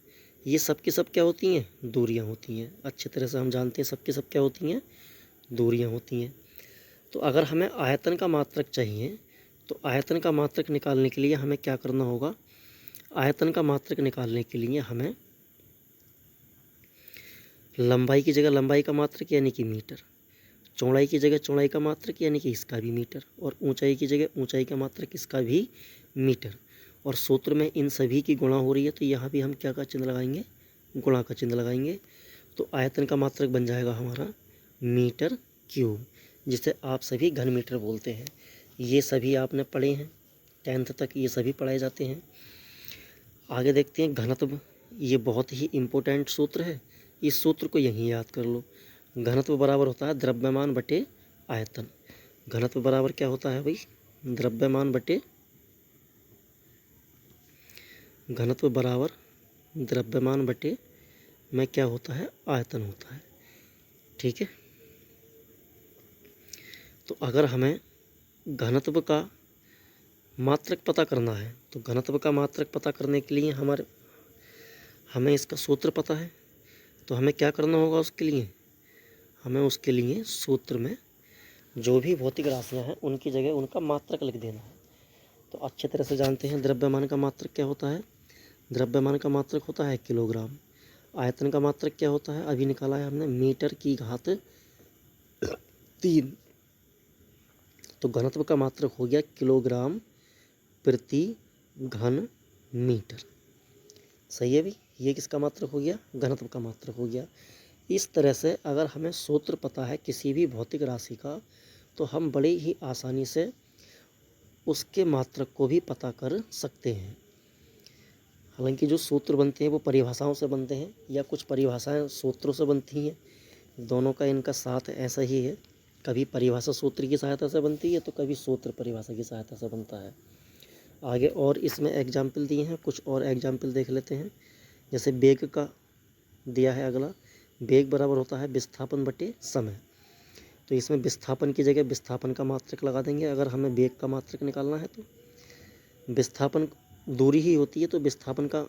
ये सब की सब क्या होती हैं? दूरियां होती हैं। अच्छी तरह से हम जानते हैं सब की सब क्या होती हैं? दूरियां होती हैं। तो अगर हमें आयतन का मात्रक चाहिए तो आयतन का मात्रक निकालने के लिए हमें क्या करना होगा? आयतन का मात्रक निकालने के लिए हमें लंबाई की जगह लंबाई का मात्रक यानी कि मीटर, चौड़ाई की जगह चौड़ाई का मात्रक यानी कि इसका भी मीटर, और ऊंचाई की जगह ऊंचाई का मात्रक इसका भी मीटर। और सूत्र में इन सभी की गुणा हो रही है तो यहाँ भी हम क्या का चिन्ह लगाएंगे? गुणा का चिन्ह लगाएंगे। तो आयतन का मात्रक बन जाएगा हमारा मीटर क्यूब, जिसे आप सभी घन मीटर बोलते हैं। ये सभी आपने पढ़े हैं, 10th तक ये सभी पढ़ाए जाते हैं। आगे देखते हैं घनत्व। ये बहुत ही इम्पोर्टेंट सूत्र है, इस सूत्र को यहीं याद कर लो। घनत्व बराबर होता है द्रव्यमान बटे आयतन। घनत्व बराबर क्या होता है भाई? द्रव्यमान बटे, घनत्व बराबर द्रव्यमान बटे में क्या होता है? आयतन होता है। ठीक है। तो अगर हमें घनत्व का मात्रक पता करना है तो घनत्व का मात्रक पता करने के लिए हमें इसका सूत्र पता है। तो हमें क्या करना होगा उसके लिए? हमें उसके लिए सूत्र में जो भी भौतिक राशियां हैं उनकी जगह उनका मात्रक लिख देना है। तो अच्छे तरह से जानते हैं द्रव्यमान का मात्रक क्या होता है? द्रव्यमान का मात्रक होता है किलोग्राम। आयतन का मात्रक क्या होता है? अभी निकाला है हमने, मीटर की घात 3। तो घनत्व का मात्रक हो गया किलोग्राम प्रति घन मीटर। सही है भी, ये किसका मात्रक हो गया? घनत्व का मात्रक हो गया। इस तरह से अगर हमें सूत्र पता है किसी भी भौतिक राशि का तो हम बड़े ही आसानी से उसके मात्रक को भी पता कर सकते हैं। हालांकि जो सूत्र बनते हैं वो परिभाषाओं से बनते हैं, या कुछ परिभाषाएं सूत्रों से बनती हैं। दोनों का इनका साथ ऐसा ही है, कभी परिभाषा सूत्र की सहायता से बनती है तो कभी सूत्र परिभाषा की सहायता से बनता है। आगे और इसमें एग्जाम्पल दिए हैं, कुछ और एग्जाम्पल देख लेते हैं। जैसे वेग का दिया है अगला, वेग बराबर होता है विस्थापन बटे समय। तो इसमें विस्थापन की जगह विस्थापन का मात्रक लगा देंगे अगर हमें वेग का मात्रक निकालना है। तो विस्थापन दूरी ही होती है, तो विस्थापन का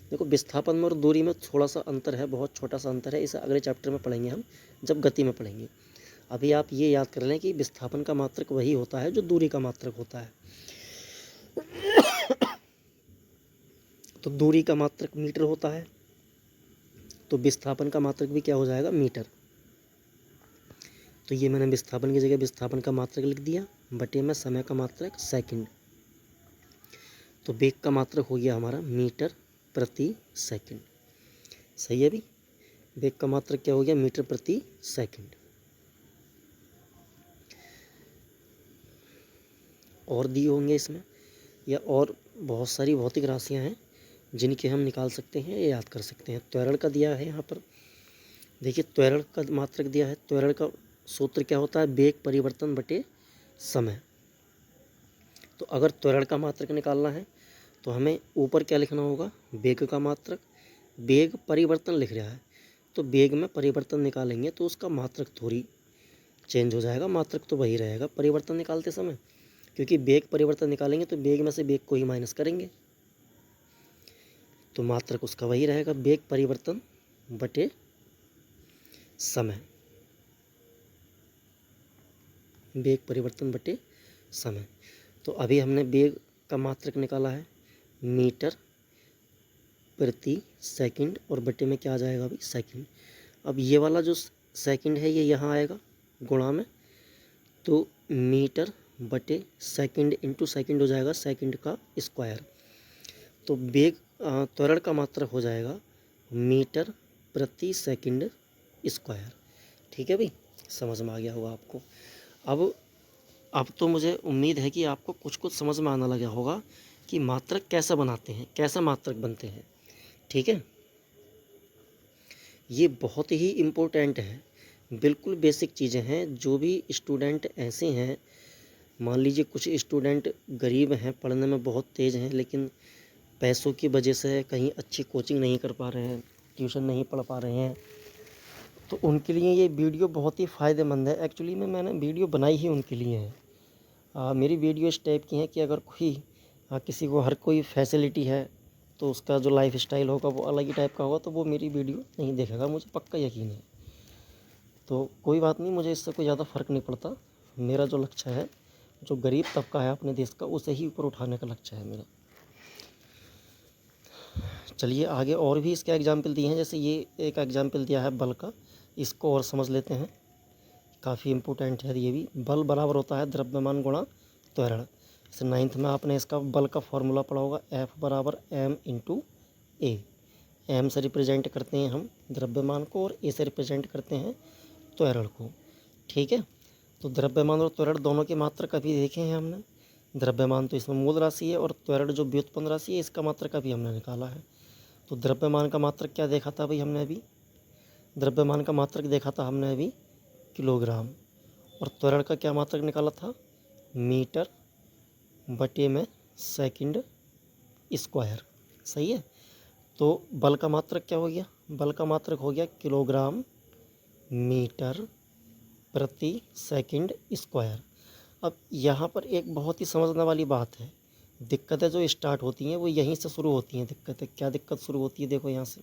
देखो विस्थापन में और दूरी में थोड़ा सा अंतर है, बहुत छोटा सा अंतर है। इसे अगले चैप्टर में पढ़ेंगे हम, जब गति में पढ़ेंगे। अभी आप ये याद कर लें कि विस्थापन का मात्रक वही होता है जो दूरी का मात्रक होता है। तो दूरी का मात्रक मीटर होता है, तो विस्थापन का मात्रक भी क्या हो जाएगा? मीटर। तो ये मैंने विस्थापन की जगह विस्थापन का मात्रक लिख दिया, बटे में समय का मात्रक सेकंड। तो वेग का मात्रक हो गया हमारा मीटर प्रति सेकंड। सही है भी, वेग का मात्रक क्या हो गया? मीटर प्रति सेकंड। और दिए होंगे इसमें, या और बहुत सारी भौतिक राशियां हैं जिनके हम निकाल सकते हैं या याद कर सकते हैं। त्वरण का दिया है यहाँ पर, देखिए त्वरण का मात्रक दिया है। त्वरण का सूत्र क्या होता है? वेग परिवर्तन बटे समय। तो अगर त्वरण का मात्रक निकालना है तो हमें ऊपर क्या लिखना होगा? वेग का मात्रक। वेग परिवर्तन लिख रहा है तो वेग में परिवर्तन निकालेंगे तो उसका मात्रक थोड़ी चेंज हो जाएगा, मात्रक तो वही रहेगा परिवर्तन निकालते समय, क्योंकि वेग परिवर्तन निकालेंगे तो वेग में से वेग को ही माइनस करेंगे, तो मात्रक उसका वही रहेगा, वेग परिवर्तन बटे समय। वेग परिवर्तन बटे समय। तो अभी हमने वेग का मात्रक निकाला है मीटर प्रति सेकंड, और बटे में क्या आ जाएगा अभी? सेकंड। अब ये वाला जो सेकंड है ये यहाँ आएगा गुणा में, तो मीटर बटे सेकंड इंटू सेकंड हो जाएगा सेकंड का स्क्वायर। तो वेग त्वरण का मात्रक हो जाएगा मीटर प्रति सेकंड स्क्वायर। ठीक है भाई, समझ में आ गया होगा आपको। अब तो मुझे उम्मीद है कि आपको कुछ कुछ समझ में आने लगा होगा कि मात्रक कैसे बनाते हैं, कैसे मात्रक बनते हैं। ठीक है, ये बहुत ही इम्पोर्टेंट है, बिल्कुल बेसिक चीज़ें हैं। जो भी स्टूडेंट ऐसे हैं, मान लीजिए कुछ स्टूडेंट गरीब हैं, पढ़ने में बहुत तेज़ हैं, लेकिन पैसों की वजह से कहीं अच्छी कोचिंग नहीं कर पा रहे हैं, ट्यूशन नहीं पढ़ पा रहे हैं, तो उनके लिए ये वीडियो बहुत ही फ़ायदेमंद है। एक्चुअली में मैंने वीडियो बनाई ही उनके लिए है। मेरी वीडियो इस टाइप की है कि अगर कोई हाँ, किसी को हर कोई फैसिलिटी है तो उसका जो लाइफ स्टाइल होगा वो अलग ही टाइप का होगा, तो वो मेरी वीडियो नहीं देखेगा, मुझे पक्का यकीन है। तो कोई बात नहीं, मुझे इससे कोई ज़्यादा फ़र्क नहीं पड़ता। मेरा जो लक्ष्य है, जो गरीब तबका है अपने देश का, उसे ही ऊपर उठाने का लक्ष्य है मेरा। चलिए आगे और भी इसके एग्जाम्पल दिए हैं, जैसे ये एक एग्जाम्पल दिया है बल का, इसको और समझ लेते हैं। काफ़ी इम्पोर्टेंट है ये भी। बल बराबर होता है द्रव्यमान गुणा त्वरण। जैसे 9th में आपने इसका बल का फॉर्मूला पढ़ा होगा, F बराबर m इंटू ए। एम से रिप्रेजेंट करते हैं हम द्रव्यमान को और ए से रिप्रेजेंट करते हैं त्वरण को। ठीक है, तो द्रव्यमान और त्वरण दोनों की मात्रक अभी देखे हैं हमने। द्रव्यमान तो इसमें मूल राशि है और त्वरण जो व्युत्पन्न राशि है इसका मात्रक अभी हमने निकाला है। तो द्रव्यमान का मात्रक क्या देखा था भाई हमने अभी? द्रव्यमान का मात्रक देखा था हमने अभी किलोग्राम, और त्वरण का क्या मात्रक निकाला था? मीटर बटे में सेकंड स्क्वायर। सही है, तो बल का मात्रक क्या हो गया? बल का मात्रक हो गया किलोग्राम मीटर प्रति सेकंड स्क्वायर। अब यहाँ पर एक बहुत ही समझने वाली बात है। दिक्कतें जो स्टार्ट होती हैं वो यहीं से शुरू होती हैं। दिक्कतें, क्या दिक्कत शुरू होती है? देखो यहाँ से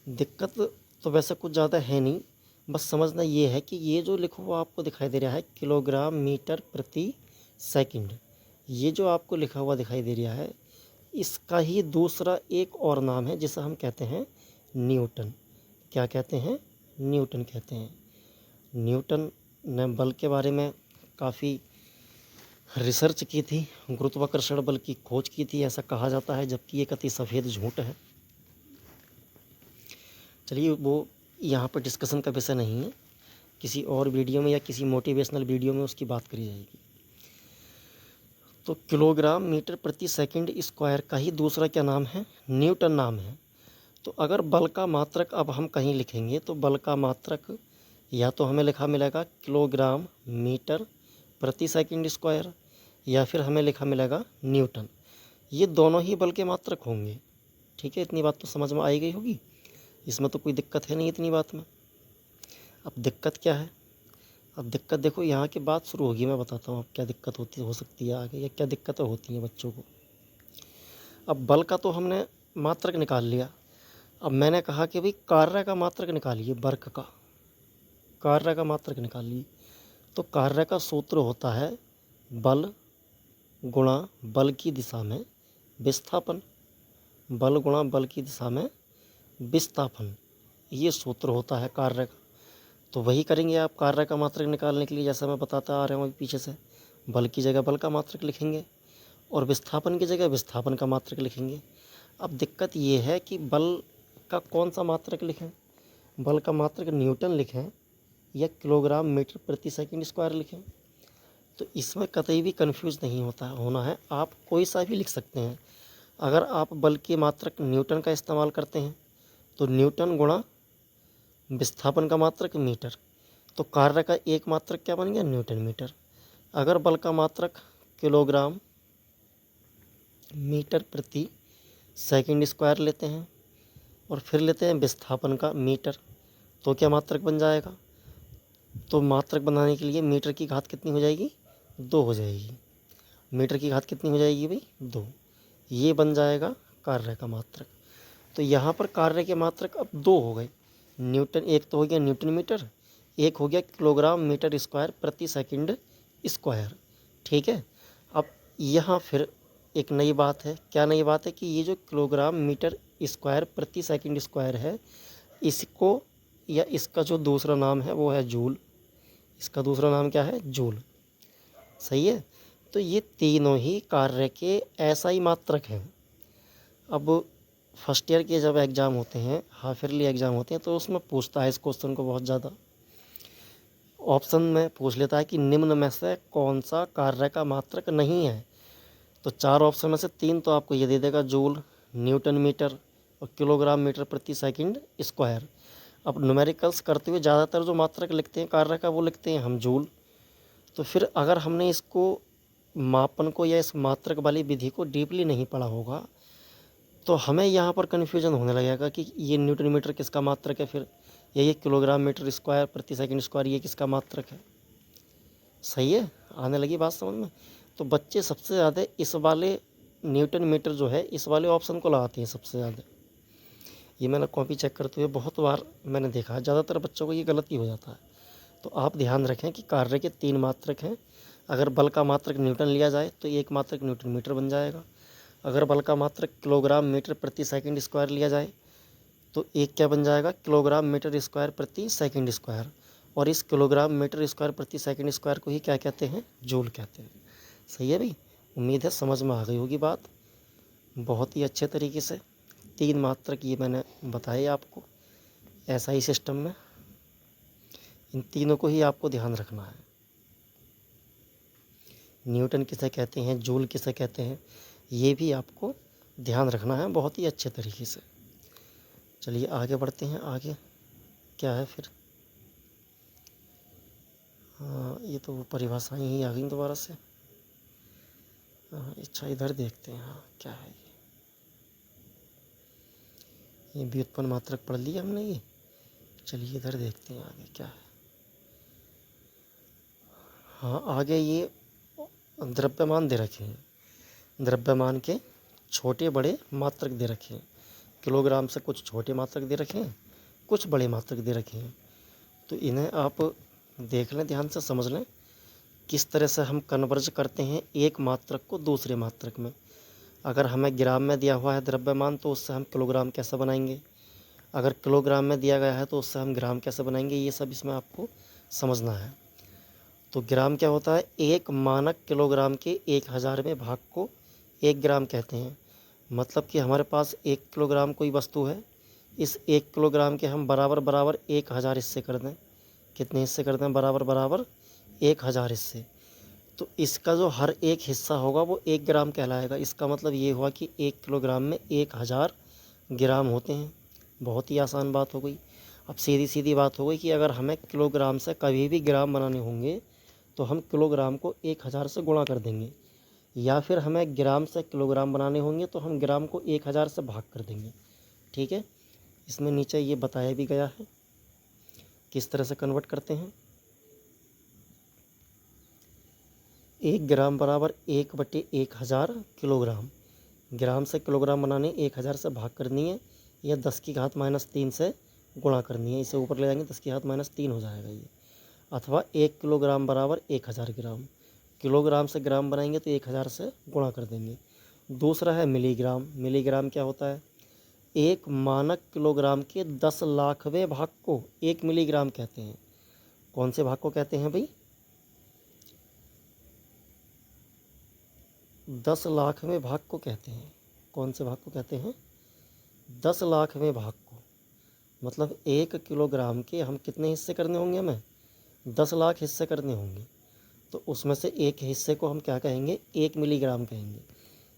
दिक्कत तो वैसे कुछ ज़्यादा है नहीं, बस समझना ये है कि ये जो लिखो वो आपको दिखाई दे रहा है किलोग्राम मीटर प्रति सेकंड। ये जो आपको लिखा हुआ दिखाई दे रहा है, इसका ही दूसरा एक और नाम है जिसे हम कहते हैं न्यूटन। क्या कहते हैं? न्यूटन कहते हैं। न्यूटन ने बल के बारे में काफ़ी रिसर्च की थी, गुरुत्वाकर्षण बल की खोज की थी, ऐसा कहा जाता है, जबकि ये कतई सफ़ेद झूठ है। चलिए वो यहाँ पर डिस्कशन का विषय नहीं है, किसी और वीडियो में या किसी मोटिवेशनल वीडियो में उसकी बात करी जाएगी। तो किलोग्राम मीटर प्रति सेकंड स्क्वायर का ही दूसरा क्या नाम है? न्यूटन नाम है। तो अगर बल का मात्रक अब हम कहीं लिखेंगे तो बल का मात्रक या तो हमें लिखा मिलेगा किलोग्राम मीटर प्रति सेकंड स्क्वायर, या फिर हमें लिखा मिलेगा न्यूटन। ये दोनों ही बल के मात्रक होंगे। ठीक है, इतनी बात तो समझ में आई गई होगी, इसमें तो कोई दिक्कत है नहीं इतनी बात में। अब दिक्कत क्या है? अब दिक्कत देखो यहाँ की बात शुरू होगी, मैं बताता हूँ अब क्या दिक्कत हो सकती है आगे, या क्या दिक्कतें होती हैं बच्चों को। अब बल का तो हमने मात्रक निकाल लिया। अब मैंने कहा कि भाई कार्य का मात्रक निकालिए, वर्क का कार्य का मात्रक निकालिए। तो कार्य का सूत्र होता है बल गुणा बल की दिशा में विस्थापन। बल गुणा बल की दिशा में विस्थापन, ये सूत्र होता है कार्य का। तो वही करेंगे आप कार्य का मात्रक निकालने के लिए, जैसा मैं बताता आ रहा हूँ अभी पीछे से। बल की जगह बल का मात्रक लिखेंगे और विस्थापन की जगह विस्थापन का मात्रक लिखेंगे। अब दिक्कत ये है कि बल का कौन सा मात्रक लिखें? बल का मात्रक न्यूटन लिखें या किलोग्राम मीटर प्रति सेकंड स्क्वायर लिखें? तो इसमें कतई भी कंफ्यूज नहीं होना है, आप कोई सा भी लिख सकते हैं। अगर आप बल के मात्रक न्यूटन का इस्तेमाल करते हैं तो न्यूटन गुणा विस्थापन का मात्रक मीटर, तो कार्य का एक मात्रक क्या बन गया? Newton meter. अगर बल का मात्रक किलोग्राम मीटर प्रति सेकंड स्क्वायर लेते हैं और फिर लेते हैं विस्थापन का मीटर, तो क्या मात्रक बन जाएगा? तो मात्रक बनाने के लिए मीटर की घात कितनी हो जाएगी? 2 हो जाएगी। मीटर की घात कितनी हो जाएगी भाई? 2। ये बन जाएगा कार्य का मात्रक। तो यहाँ पर कार्य के मात्रक अब 2 हो गए। न्यूटन, एक तो हो गया न्यूटन मीटर, एक हो गया किलोग्राम मीटर स्क्वायर प्रति सेकंड स्क्वायर। ठीक है, अब यहाँ फिर एक नई बात है। क्या नई बात है? कि ये जो किलोग्राम मीटर स्क्वायर प्रति सेकंड स्क्वायर है, इसको या इसका जो दूसरा नाम है वो है जूल। इसका दूसरा नाम क्या है? जूल। सही है, तो ये तीनों ही कार्य के SI मात्रक हैं। अब फर्स्ट ईयर के जब एग्ज़ाम होते हैं, हाफ ईयरली एग्ज़ाम होते हैं, तो उसमें पूछता है इस क्वेश्चन को बहुत ज़्यादा। ऑप्शन में पूछ लेता है कि निम्न में से कौन सा कार्य का मात्रक नहीं है। तो 4 ऑप्शन में से 3 तो आपको ये दे देगा, जूल, न्यूटन मीटर और किलोग्राम मीटर प्रति सेकंड स्क्वायर। अब न्यूमेरिकल्स करते हुए ज़्यादातर जो मात्रक लिखते हैं कार्य का, वो लिखते हैं हम जूल। तो फिर अगर हमने इसको मापन को या इस मात्रक वाली विधि को डीपली नहीं पढ़ा होगा तो हमें यहाँ पर कन्फ्यूजन होने लगेगा कि ये न्यूटन मीटर किसका मात्रक है, फिर ये किलोग्राम मीटर स्क्वायर प्रति सेकंड स्क्वायर ये किसका मात्रक है। सही है, आने लगी बात समझ में? तो बच्चे सबसे ज़्यादा इस वाले न्यूटन मीटर जो है इस वाले ऑप्शन को लगाते हैं सबसे ज़्यादा। ये मैंने कॉपी चेक करते हुए बहुत बार मैंने देखा है, ज़्यादातर बच्चों को ये गलती हो जाता है। तो आप ध्यान रखें कि कार्य के 3 मात्रक हैं। अगर बल का मात्रक न्यूटन लिया जाए तो एक मात्रक न्यूटन मीटर बन जाएगा। अगर बल का मात्रक किलोग्राम मीटर प्रति सेकंड स्क्वायर लिया जाए तो एक क्या बन जाएगा, किलोग्राम मीटर स्क्वायर प्रति सेकंड स्क्वायर। और इस किलोग्राम मीटर स्क्वायर प्रति सेकंड स्क्वायर को ही क्या कहते हैं, जूल कहते हैं। सही है भाई, उम्मीद है समझ में आ गई होगी बात बहुत ही अच्छे तरीके से। 3 मात्रक ये मैंने बताए आपको ऐसा सिस्टम में, इन तीनों को ही आपको ध्यान रखना है। न्यूटन किसे कहते हैं, जूल किसे कहते हैं, ये भी आपको ध्यान रखना है बहुत ही अच्छे तरीके से। चलिए आगे बढ़ते हैं। आगे क्या है फिर, ये तो वो परिभाषाएं ही आ गई दोबारा से। अच्छा इधर देखते हैं, हाँ क्या है ये व्युत्पन्न मात्रक पढ़ लिया हमने ये। चलिए इधर देखते हैं आगे क्या है। हाँ आगे ये द्रव्यमान दे रखे हैं, द्रव्यमान के छोटे बड़े मात्रक दे रखे हैं। किलोग्राम से कुछ छोटे मात्रक दे रखे हैं, कुछ बड़े मात्रक दे रखे हैं। तो इन्हें आप देख लें, ध्यान से समझ लें किस तरह से हम कन्वर्ज करते हैं एक मात्रक को दूसरे मात्रक में। अगर हमें ग्राम में दिया हुआ है द्रव्यमान तो उससे हम किलोग्राम कैसे बनाएंगे, अगर किलोग्राम में दिया गया है तो उससे हम ग्राम कैसे बनाएंगे, ये सब इसमें आपको समझना है। तो ग्राम क्या होता है, एक मानक किलोग्राम के 1000वें भाग को 1 ग्राम कहते हैं। मतलब कि हमारे पास 1 किलोग्राम कोई वस्तु है, इस 1 किलोग्राम के हम बराबर बराबर 1000 हिस्से कर दें। कितने हिस्से कर दें, बराबर बराबर 1000 हिस्से। तो इसका जो हर एक हिस्सा होगा वो 1 ग्राम कहलाएगा। इसका मतलब ये हुआ कि 1 किलोग्राम में 1000 ग्राम होते हैं। बहुत ही आसान बात हो गई। अब सीधी सीधी बात हो गई कि अगर हमें किलोग्राम से कभी भी ग्राम बनाने होंगे तो हम किलोग्राम को 1000 से गुणा कर देंगे, या फिर हमें ग्राम से किलोग्राम बनाने होंगे तो हम ग्राम को 1000 से भाग कर देंगे। ठीक है, इसमें नीचे ये बताया भी गया है किस तरह से कन्वर्ट करते हैं। 1 ग्राम बराबर 1/1000 किलोग्राम। ग्राम से किलोग्राम बनाने 1000 से भाग करनी है, या 10 की घात -3 से गुणा करनी है। इसे ऊपर ले जाएंगे 10 की घात -3 हो जाएगा ये। अथवा 1 किलोग्राम बराबर 1000 ग्राम। किलोग्राम से ग्राम बनाएंगे तो 1000 से गुणा कर देंगे। दूसरा है मिलीग्राम। मिलीग्राम क्या होता है, एक मानक किलोग्राम के 10 लाखवें भाग को 1 मिलीग्राम कहते हैं। कौन से भाग को कहते हैं भाई, 10 लाखवें भाग को कहते हैं। कौन से भाग को कहते हैं, 10 लाखवें भाग को। मतलब 1 किलोग्राम के हम कितने हिस्से करने होंगे, हमें 10 लाख हिस्से करने होंगे। तो उसमें से एक हिस्से को हम क्या कहेंगे, 1 मिलीग्राम कहेंगे।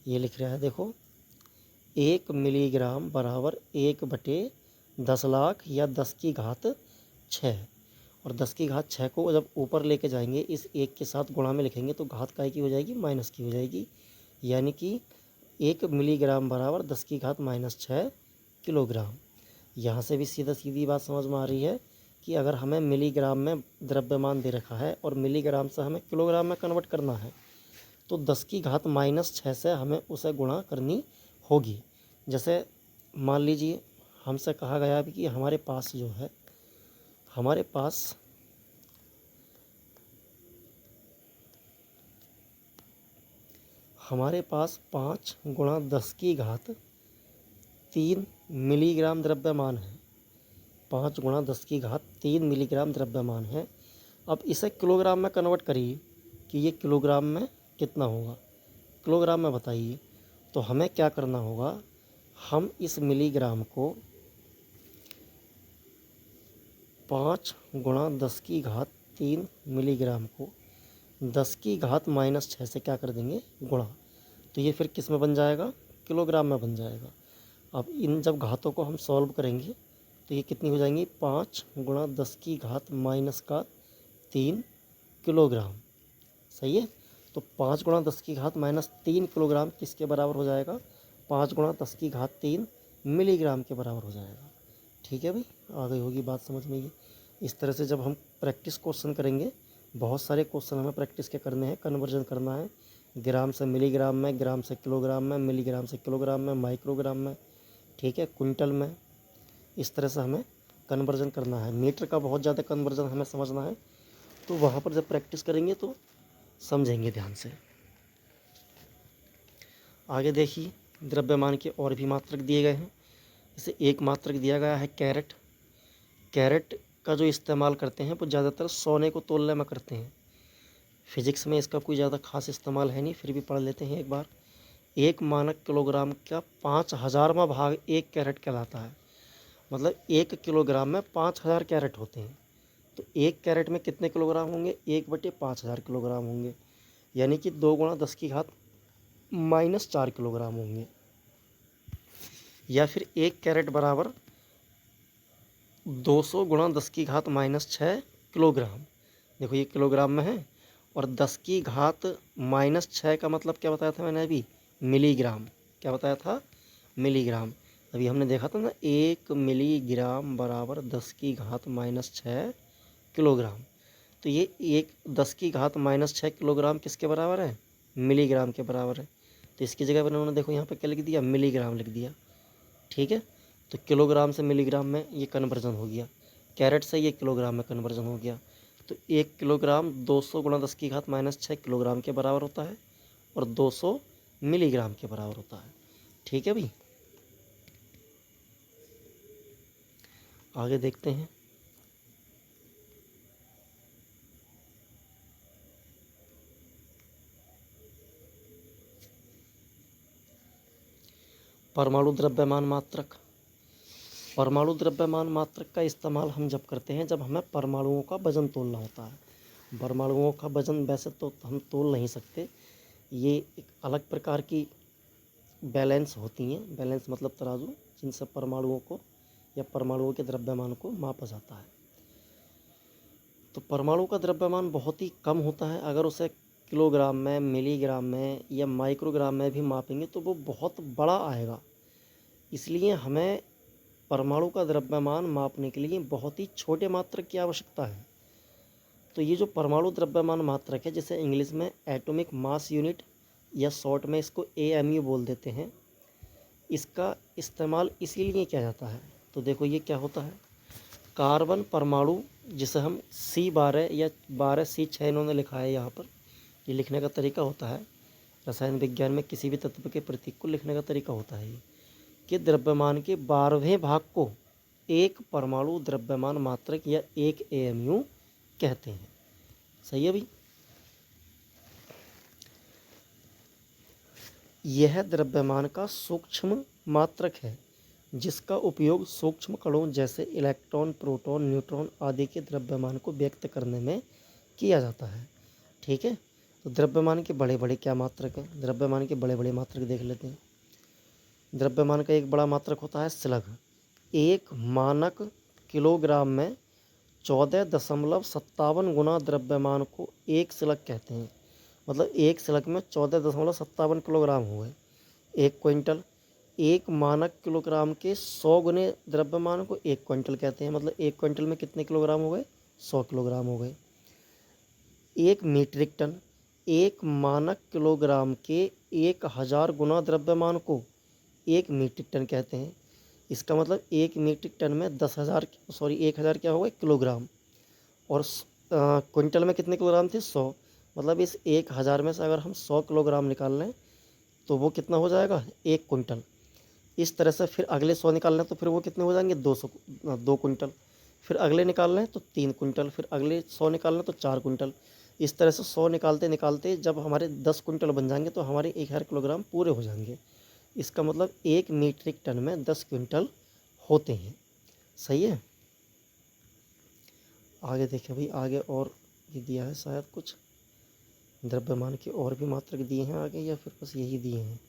ये लिख रहा है देखो, 1 मिलीग्राम बराबर 1/10 लाख या 10 की घात 6। और 10 की घात 6 को जब ऊपर लेके जाएंगे इस 1 के साथ गुणा में लिखेंगे तो घात काय की हो जाएगी, माइनस की हो जाएगी। यानी कि 1 मिलीग्राम बराबर 10 की घात -6 किलोग्राम। यहाँ से भी सीधा सीधी बात समझ में आ रही है कि अगर हमें मिलीग्राम में द्रव्यमान दे रखा है और मिलीग्राम से हमें किलोग्राम में कन्वर्ट करना है तो 10 की घात -6 से हमें उसे गुणा करनी होगी। जैसे मान लीजिए हमसे कहा गया भी कि हमारे पास जो है, हमारे पास हमारे पास 5 गुणा 10 की घात 3 मिलीग्राम द्रव्यमान है। 5 गुणा 10 की घात 3 मिलीग्राम द्रव्यमान है। अब इसे किलोग्राम में कन्वर्ट करिए कि ये किलोग्राम में कितना होगा, किलोग्राम में बताइए। तो हमें क्या करना होगा, हम इस मिलीग्राम को 5 गुणा 10 की घात 3 मिलीग्राम को 10 की घात -6 से क्या कर देंगे, गुणा। तो ये फिर किस में बन जाएगा, किलोग्राम में बन जाएगा। अब इन जब घातों को हम सॉल्व करेंगे तो ये कितनी हो जाएंगी, 5 गुणा 10 की घात -3 किलोग्राम। सही है, तो 5 गुणा 10 की घात -3 किलोग्राम किसके बराबर हो जाएगा, 5 गुणा 10 की घात 3 मिलीग्राम के बराबर हो जाएगा। ठीक है भाई, आ गई होगी बात समझ में। ये इस तरह से जब हम प्रैक्टिस क्वेश्चन करेंगे, बहुत सारे क्वेश्चन हमें प्रैक्टिस के करने हैं, कन्वर्जन करना है। ग्राम से मिलीग्राम में, ग्राम से किलोग्राम में, मिलीग्राम से किलोग्राम में, माइक्रोग्राम में, ठीक है, क्विंटल में। इस तरह से हमें कन्वर्जन करना है। मीटर का बहुत ज़्यादा कन्वर्जन हमें समझना है, तो वहाँ पर जब प्रैक्टिस करेंगे तो समझेंगे ध्यान से। आगे देखिए, द्रव्यमान के और भी मात्रक दिए गए हैं। जैसे एक मात्रक दिया गया है कैरेट। कैरेट का जो इस्तेमाल करते हैं वो ज़्यादातर सोने को तोलने में करते हैं। फिजिक्स में इसका कोई ज़्यादा खास इस्तेमाल है नहीं, फिर भी पढ़ लेते हैं एक बार। एक मानक किलोग्राम का 5000वां भाग एक कैरेट कहलाता है। मतलब 1 किलोग्राम में 5000 कैरेट होते हैं। तो एक कैरेट में कितने किलोग्राम होंगे? 1/5000 किलोग्राम होंगे, यानी कि 2 गुणा 10 की घात -4 किलोग्राम होंगे। या फिर एक कैरेट बराबर 200 गुणा 10 की घात -6 किलोग्राम। देखो ये किलोग्राम में है, और 10 की घात -6 का मतलब क्या बताया था मैंने अभी? मिलीग्राम। क्या बताया था? मिलीग्राम। अभी हमने देखा था ना, 1 मिलीग्राम बराबर 10 की घात -6 किलोग्राम। तो ये 10 की घात -6 किलोग्राम किसके बराबर है? मिलीग्राम के बराबर है। तो इसकी जगह पर उन्होंने देखो यहाँ पे क्या लिख दिया? मिलीग्राम लिख दिया। ठीक है, तो किलोग्राम से मिलीग्राम में ये कन्वर्जन हो गया, कैरेट से ये किलोग्राम में कन्वर्जन हो गया। तो 1 किलोग्राम 200 गुणा 10 की घात -6 किलोग्राम के बराबर होता है, और 200 मिलीग्राम के बराबर होता है। ठीक है भाई, आगे देखते हैं। परमाणु द्रव्यमान मात्रक। परमाणु द्रव्यमान मात्रक का इस्तेमाल हम जब करते हैं जब हमें परमाणुओं का वजन तोलना होता है। परमाणुओं का वजन वैसे तो हम तोल नहीं सकते, ये एक अलग प्रकार की बैलेंस होती हैं। बैलेंस मतलब तराजू, जिनसे परमाणुओं को या परमाणुओं के द्रव्यमान को मापा जाता है। तो परमाणु का द्रव्यमान बहुत ही कम होता है। अगर उसे किलोग्राम में, मिलीग्राम में या माइक्रोग्राम में भी मापेंगे तो वो बहुत बड़ा आएगा। इसलिए हमें परमाणु का द्रव्यमान मापने के लिए बहुत ही छोटे मात्रक की आवश्यकता है। तो ये जो परमाणु द्रव्यमान मात्रक है, जिसे इंग्लिश में एटॉमिक मास यूनिट या शॉर्ट में इसको AMU बोल देते हैं, इसका इस्तेमाल इसीलिए किया जाता है। तो देखो ये क्या होता है, कार्बन परमाणु, जिसे हम C12 या 12C6 इन्होंने लिखा है यहाँ पर, ये लिखने का तरीका होता है। रसायन विज्ञान में किसी भी तत्व के प्रतीक को लिखने का तरीका होता है ये, कि द्रव्यमान के 12वें भाग को एक परमाणु द्रव्यमान मात्रक या एक AMU कहते हैं। सही है भाई। यह द्रव्यमान का सूक्ष्म मात्रक है, जिसका उपयोग सूक्ष्म कणों जैसे इलेक्ट्रॉन, प्रोटॉन, न्यूट्रॉन आदि के द्रव्यमान को व्यक्त करने में किया जाता है। ठीक है, तो द्रव्यमान के बड़े बड़े क्या मात्रक हैं? द्रव्यमान के बड़े बड़े मात्रक देख लेते हैं। द्रव्यमान का एक बड़ा मात्रक होता है स्लग। एक मानक किलोग्राम में 14.57 गुना द्रव्यमान को एक स्लग कहते हैं। मतलब एक स्लग में 14.57 किलोग्राम हुए। एक क्विंटल, एक मानक किलोग्राम के 100 गुने द्रव्यमान को एक क्विंटल कहते हैं। मतलब एक क्विंटल में कितने किलोग्राम हो गए? 100 किलोग्राम हो गए। एक मीट्रिक टन, एक मानक किलोग्राम के 1000 गुना द्रव्यमान को एक मीट्रिक टन कहते हैं। इसका मतलब एक मीट्रिक टन में 1000 क्या हो गए? किलोग्राम। और क्विंटल में कितने किलोग्राम थे? 100। मतलब इस 1000 में से अगर हम 100 किलोग्राम निकाल लें तो वो कितना हो जाएगा? 1 क्विंटल। इस तरह से फिर अगले 100 निकाल लें तो फिर वो कितने हो जाएंगे? 2 क्विंटल। फिर अगले निकाल लें तो 3 क्विंटल। फिर अगले 100 निकाल लें तो 4 क्विंटल। इस तरह से 100 निकालते निकालते जब हमारे 10 क्विंटल बन जाएंगे तो हमारे 1000 किलोग्राम पूरे हो जाएंगे। इसका मतलब एक मीट्रिक टन में 10 क्विंटल होते हैं। सही है। आगे देखें भाई, आगे और ये दिया है शायद कुछ द्रव्यमान के और भी मात्रक दिए हैं आगे, या फिर बस यही दिए हैं?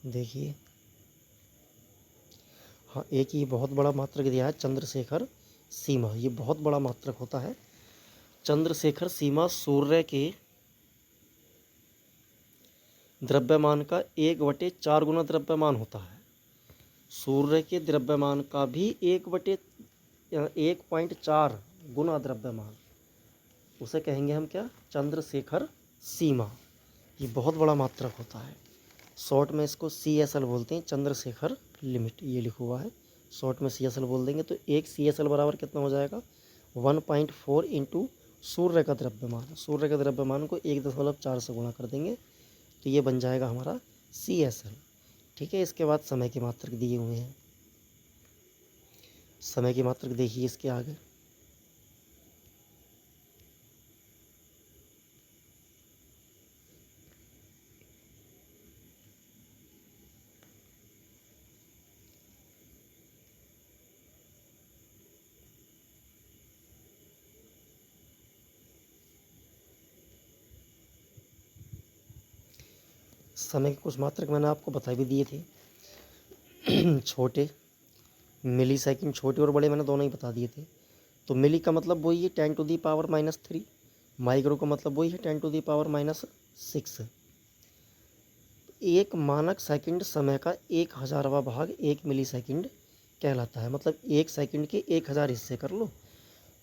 देखिए, हाँ, एक ही बहुत बड़ा मात्रक दिया है, चंद्रशेखर सीमा। ये बहुत बड़ा मात्रक होता है। चंद्रशेखर सीमा सूर्य के द्रव्यमान का 1/4 गुना द्रव्यमान होता है। सूर्य के द्रव्यमान का भी 1/4 गुना द्रव्यमान उसे कहेंगे हम क्या, चंद्रशेखर सीमा। ये बहुत बड़ा मात्रक होता है, शॉर्ट में इसको CSL बोलते हैं, चंद्रशेखर लिमिट, ये लिखा हुआ है, शॉर्ट में CSL बोल देंगे। तो एक CSL बराबर कितना हो जाएगा, 1.4 इंटू सूर्य का द्रव्यमान। सूर्य का द्रव्यमान को 1.4 से गुणा कर देंगे तो ये बन जाएगा हमारा CSL। ठीक है, इसके बाद समय की मात्रक दिए हुए हैं, समय की मात्रक देखिए इसके आगे। समय के कुछ मात्रक मैंने आपको बता भी दिए थे छोटे, मिली सेकेंड, छोटे और बड़े मैंने दोनों ही बता दिए थे। तो मिली का मतलब वही है 10⁻⁻3, माइक्रो का मतलब वही है 10⁻⁻6। एक मानक सेकंड समय का 1000वां भाग 1 मिली सेकंड कहलाता है। मतलब 1 सेकंड के 1000 हिस्से कर लो,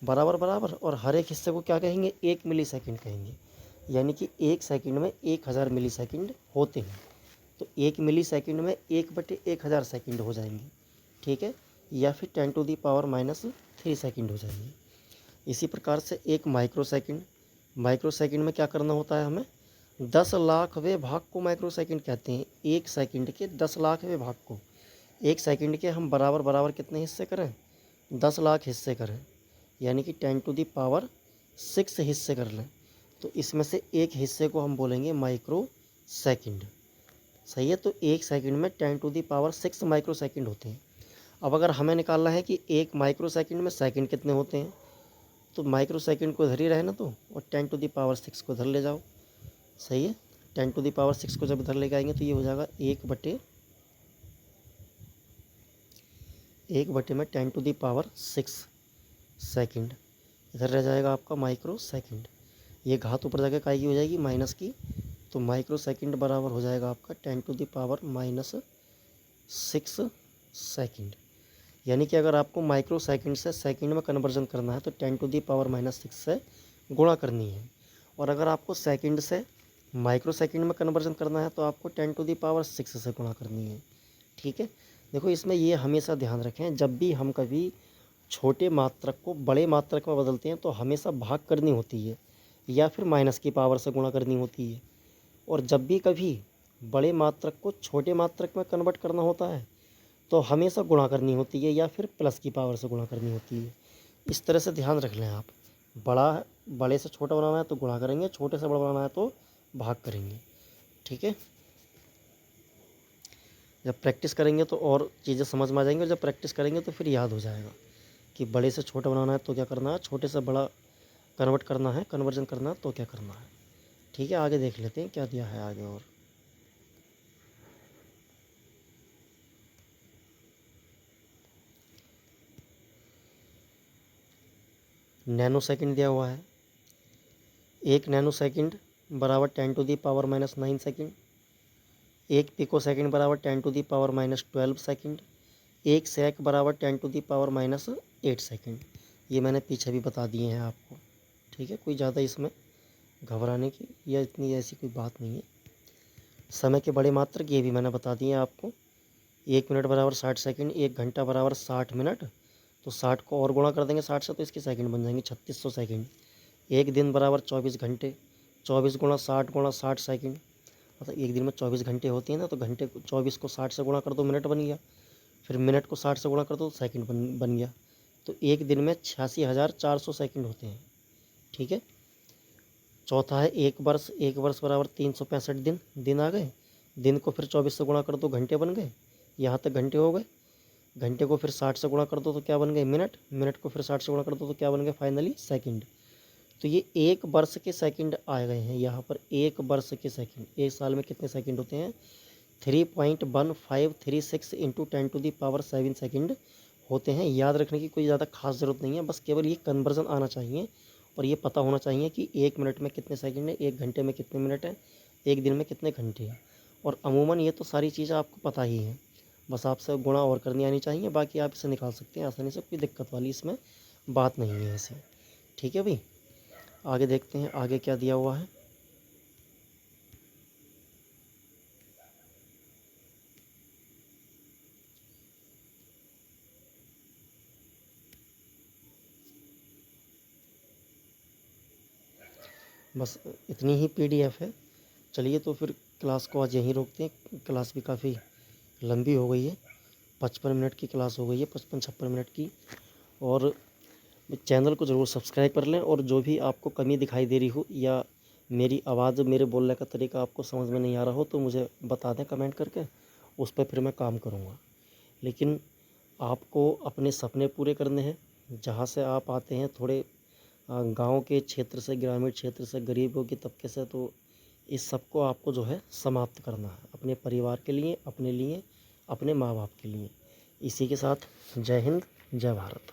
बराबर बराबर, और हर एक हिस्से को क्या कहेंगे, 1 मिली सेकंड कहेंगे। यानी कि 1 सेकंड में 1000 मिली सेकंड होते हैं। तो 1 मिली सेकंड में 1/1000 सेकंड हो जाएंगे। ठीक है, या फिर 10⁻³ सेकंड हो जाएंगे। इसी प्रकार से एक माइक्रो सेकंड, माइक्रो सेकंड में क्या करना होता है हमें, 10 लाखवें भाग को माइक्रो सेकंड कहते हैं। 1 सेकंड के 10 लाखवें भाग को, 1 सेकंड के हम बराबर बराबर कितने हिस्से करें, 10 लाख हिस्से करें, यानी कि 10⁻6 हिस्से कर लें। तो इसमें से एक हिस्से को हम बोलेंगे माइक्रो सेकंड। सही है, तो 1 सेकंड में 10⁻6 माइक्रो सेकंड होते हैं। अब अगर हमें निकालना है कि 1 माइक्रो सेकंड में सेकंड कितने होते हैं, तो माइक्रो सेकंड को इधर ही रहे ना, तो और 10⁻6 को इधर ले जाओ। सही है, 10⁻6 को जब इधर लेके आएंगे तो ये हो जाएगा 1/1 में 10⁻6 सेकंड, इधर रह जाएगा आपका माइक्रो सेकंड। ये घात ऊपर जाकर काय की हो जाएगी, माइनस की। तो माइक्रो सेकंड बराबर हो जाएगा आपका 10⁻6 सेकंड। यानी कि अगर आपको माइक्रो सेकंड से सेकंड में कन्वर्जन करना है तो 10⁻6 से गुणा करनी है, और अगर आपको सेकंड से माइक्रो सेकंड में कन्वर्जन करना है तो आपको 10⁻6 से गुणा करनी है। ठीक है, देखो इसमें ये हमेशा ध्यान रखें, जब भी हम कभी छोटे मात्रक को बड़े मात्रक में बदलते हैं तो हमेशा भाग करनी होती है या फिर माइनस की पावर से गुणा करनी होती है, और जब भी कभी बड़े मात्रक को छोटे मात्रक में कन्वर्ट करना होता है तो हमेशा गुणा करनी होती है या फिर प्लस की पावर से गुणा करनी होती है। इस तरह से ध्यान रख लें आप, बड़े से छोटा बनाना है तो गुणा करेंगे, छोटे से बड़ा बनाना है तो भाग करेंगे। ठीक है, जब प्रैक्टिस करेंगे तो और चीज़ें समझ में आ जाएंगी, और जब प्रैक्टिस करेंगे तो फिर याद हो जाएगा कि बड़े से छोटा बनाना है तो क्या करना है, छोटे से बड़ा कन्वर्ट करना है, कन्वर्जन करना है तो क्या करना है। ठीक है, आगे देख लेते हैं क्या दिया है आगे। और नैनो सेकंड दिया हुआ है, 1 नैनो सेकंड बराबर 10⁻⁻9 सेकंड, 1 पिको सेकंड बराबर 10⁻⁻12 सेकंड, 1 सेक बराबर 10⁻⁻8 सेकंड। ये मैंने पीछे भी बता दिए हैं आपको। ठीक है, कोई ज़्यादा इसमें घबराने की या इतनी ऐसी कोई बात नहीं है। समय के बड़े मात्रक ये भी मैंने बता दिए हैं आपको। 1 मिनट बराबर 60 सेकंड, 1 घंटा बराबर 60 मिनट, तो 60 को और गुणा कर देंगे 60 से तो इसके सेकंड बन जाएंगे 3600 सेकंड। 1 दिन बराबर 24 घंटे, 24 गुणा 60 गुणा 60 सेकंड, मतलब एक दिन में 24 घंटे होती है ना, तो घंटे 24 को 60 से गुणा कर दो, मिनट बन गया। फिर मिनट को 60 से गुणा कर दो तो सेकंड बन गया। तो एक दिन में 86,400 सेकंड होते हैं। ठीक है, चौथा है एक वर्ष, एक वर्ष बराबर 365 दिन, दिन आ गए। दिन को फिर 24 से गुणा कर दो, घंटे बन गए। यहाँ तक घंटे हो गए। घंटे को फिर 60 से गुणा कर दो तो क्या बन गए, मिनट। मिनट को फिर 60 से गुणा कर दो तो क्या बन गए, फाइनली सेकंड। तो ये एक वर्ष के सेकंड आ गए हैं यहाँ पर, एक वर्ष के सेकंड। एक साल में कितने सेकंड होते हैं, 3.1536 इंटू 10⁻7 सेकंड होते हैं। याद रखने की कोई ज़्यादा खास ज़रूरत नहीं है, बस केवल ये कन्वर्जन आना चाहिए और ये पता होना चाहिए कि 1 मिनट में कितने सेकंड है, 1 घंटे में कितने मिनट है, 1 दिन में कितने घंटे हैं। और अमूमन ये तो सारी चीज़ें आपको पता ही हैं, बस आपसे गुणा और करनी आनी चाहिए, बाकी आप इसे निकाल सकते हैं आसानी से, कोई दिक्कत वाली इसमें बात नहीं है ऐसे। ठीक है भाई, आगे देखते हैं आगे क्या दिया हुआ है। बस इतनी ही पीडीएफ है। चलिए तो फिर क्लास को आज यहीं रोकते हैं। क्लास भी काफ़ी लंबी हो गई है, 55 मिनट की क्लास हो गई है, 55-56 मिनट की। और चैनल को ज़रूर सब्सक्राइब कर लें, और जो भी आपको कमी दिखाई दे रही हो या मेरी आवाज़, मेरे बोलने का तरीका आपको समझ में नहीं आ रहा हो तो मुझे बता दें कमेंट करके, उस पर फिर मैं काम करूँगा। लेकिन आपको अपने सपने पूरे करने हैं। जहाँ से आप आते हैं, थोड़े गांव के क्षेत्र से, ग्रामीण क्षेत्र से, गरीबों के तबके से, तो इस सब को आपको जो है समाप्त करना है, अपने परिवार के लिए, अपने लिए, अपने माँ बाप के लिए। इसी के साथ जय हिंद, जय भारत।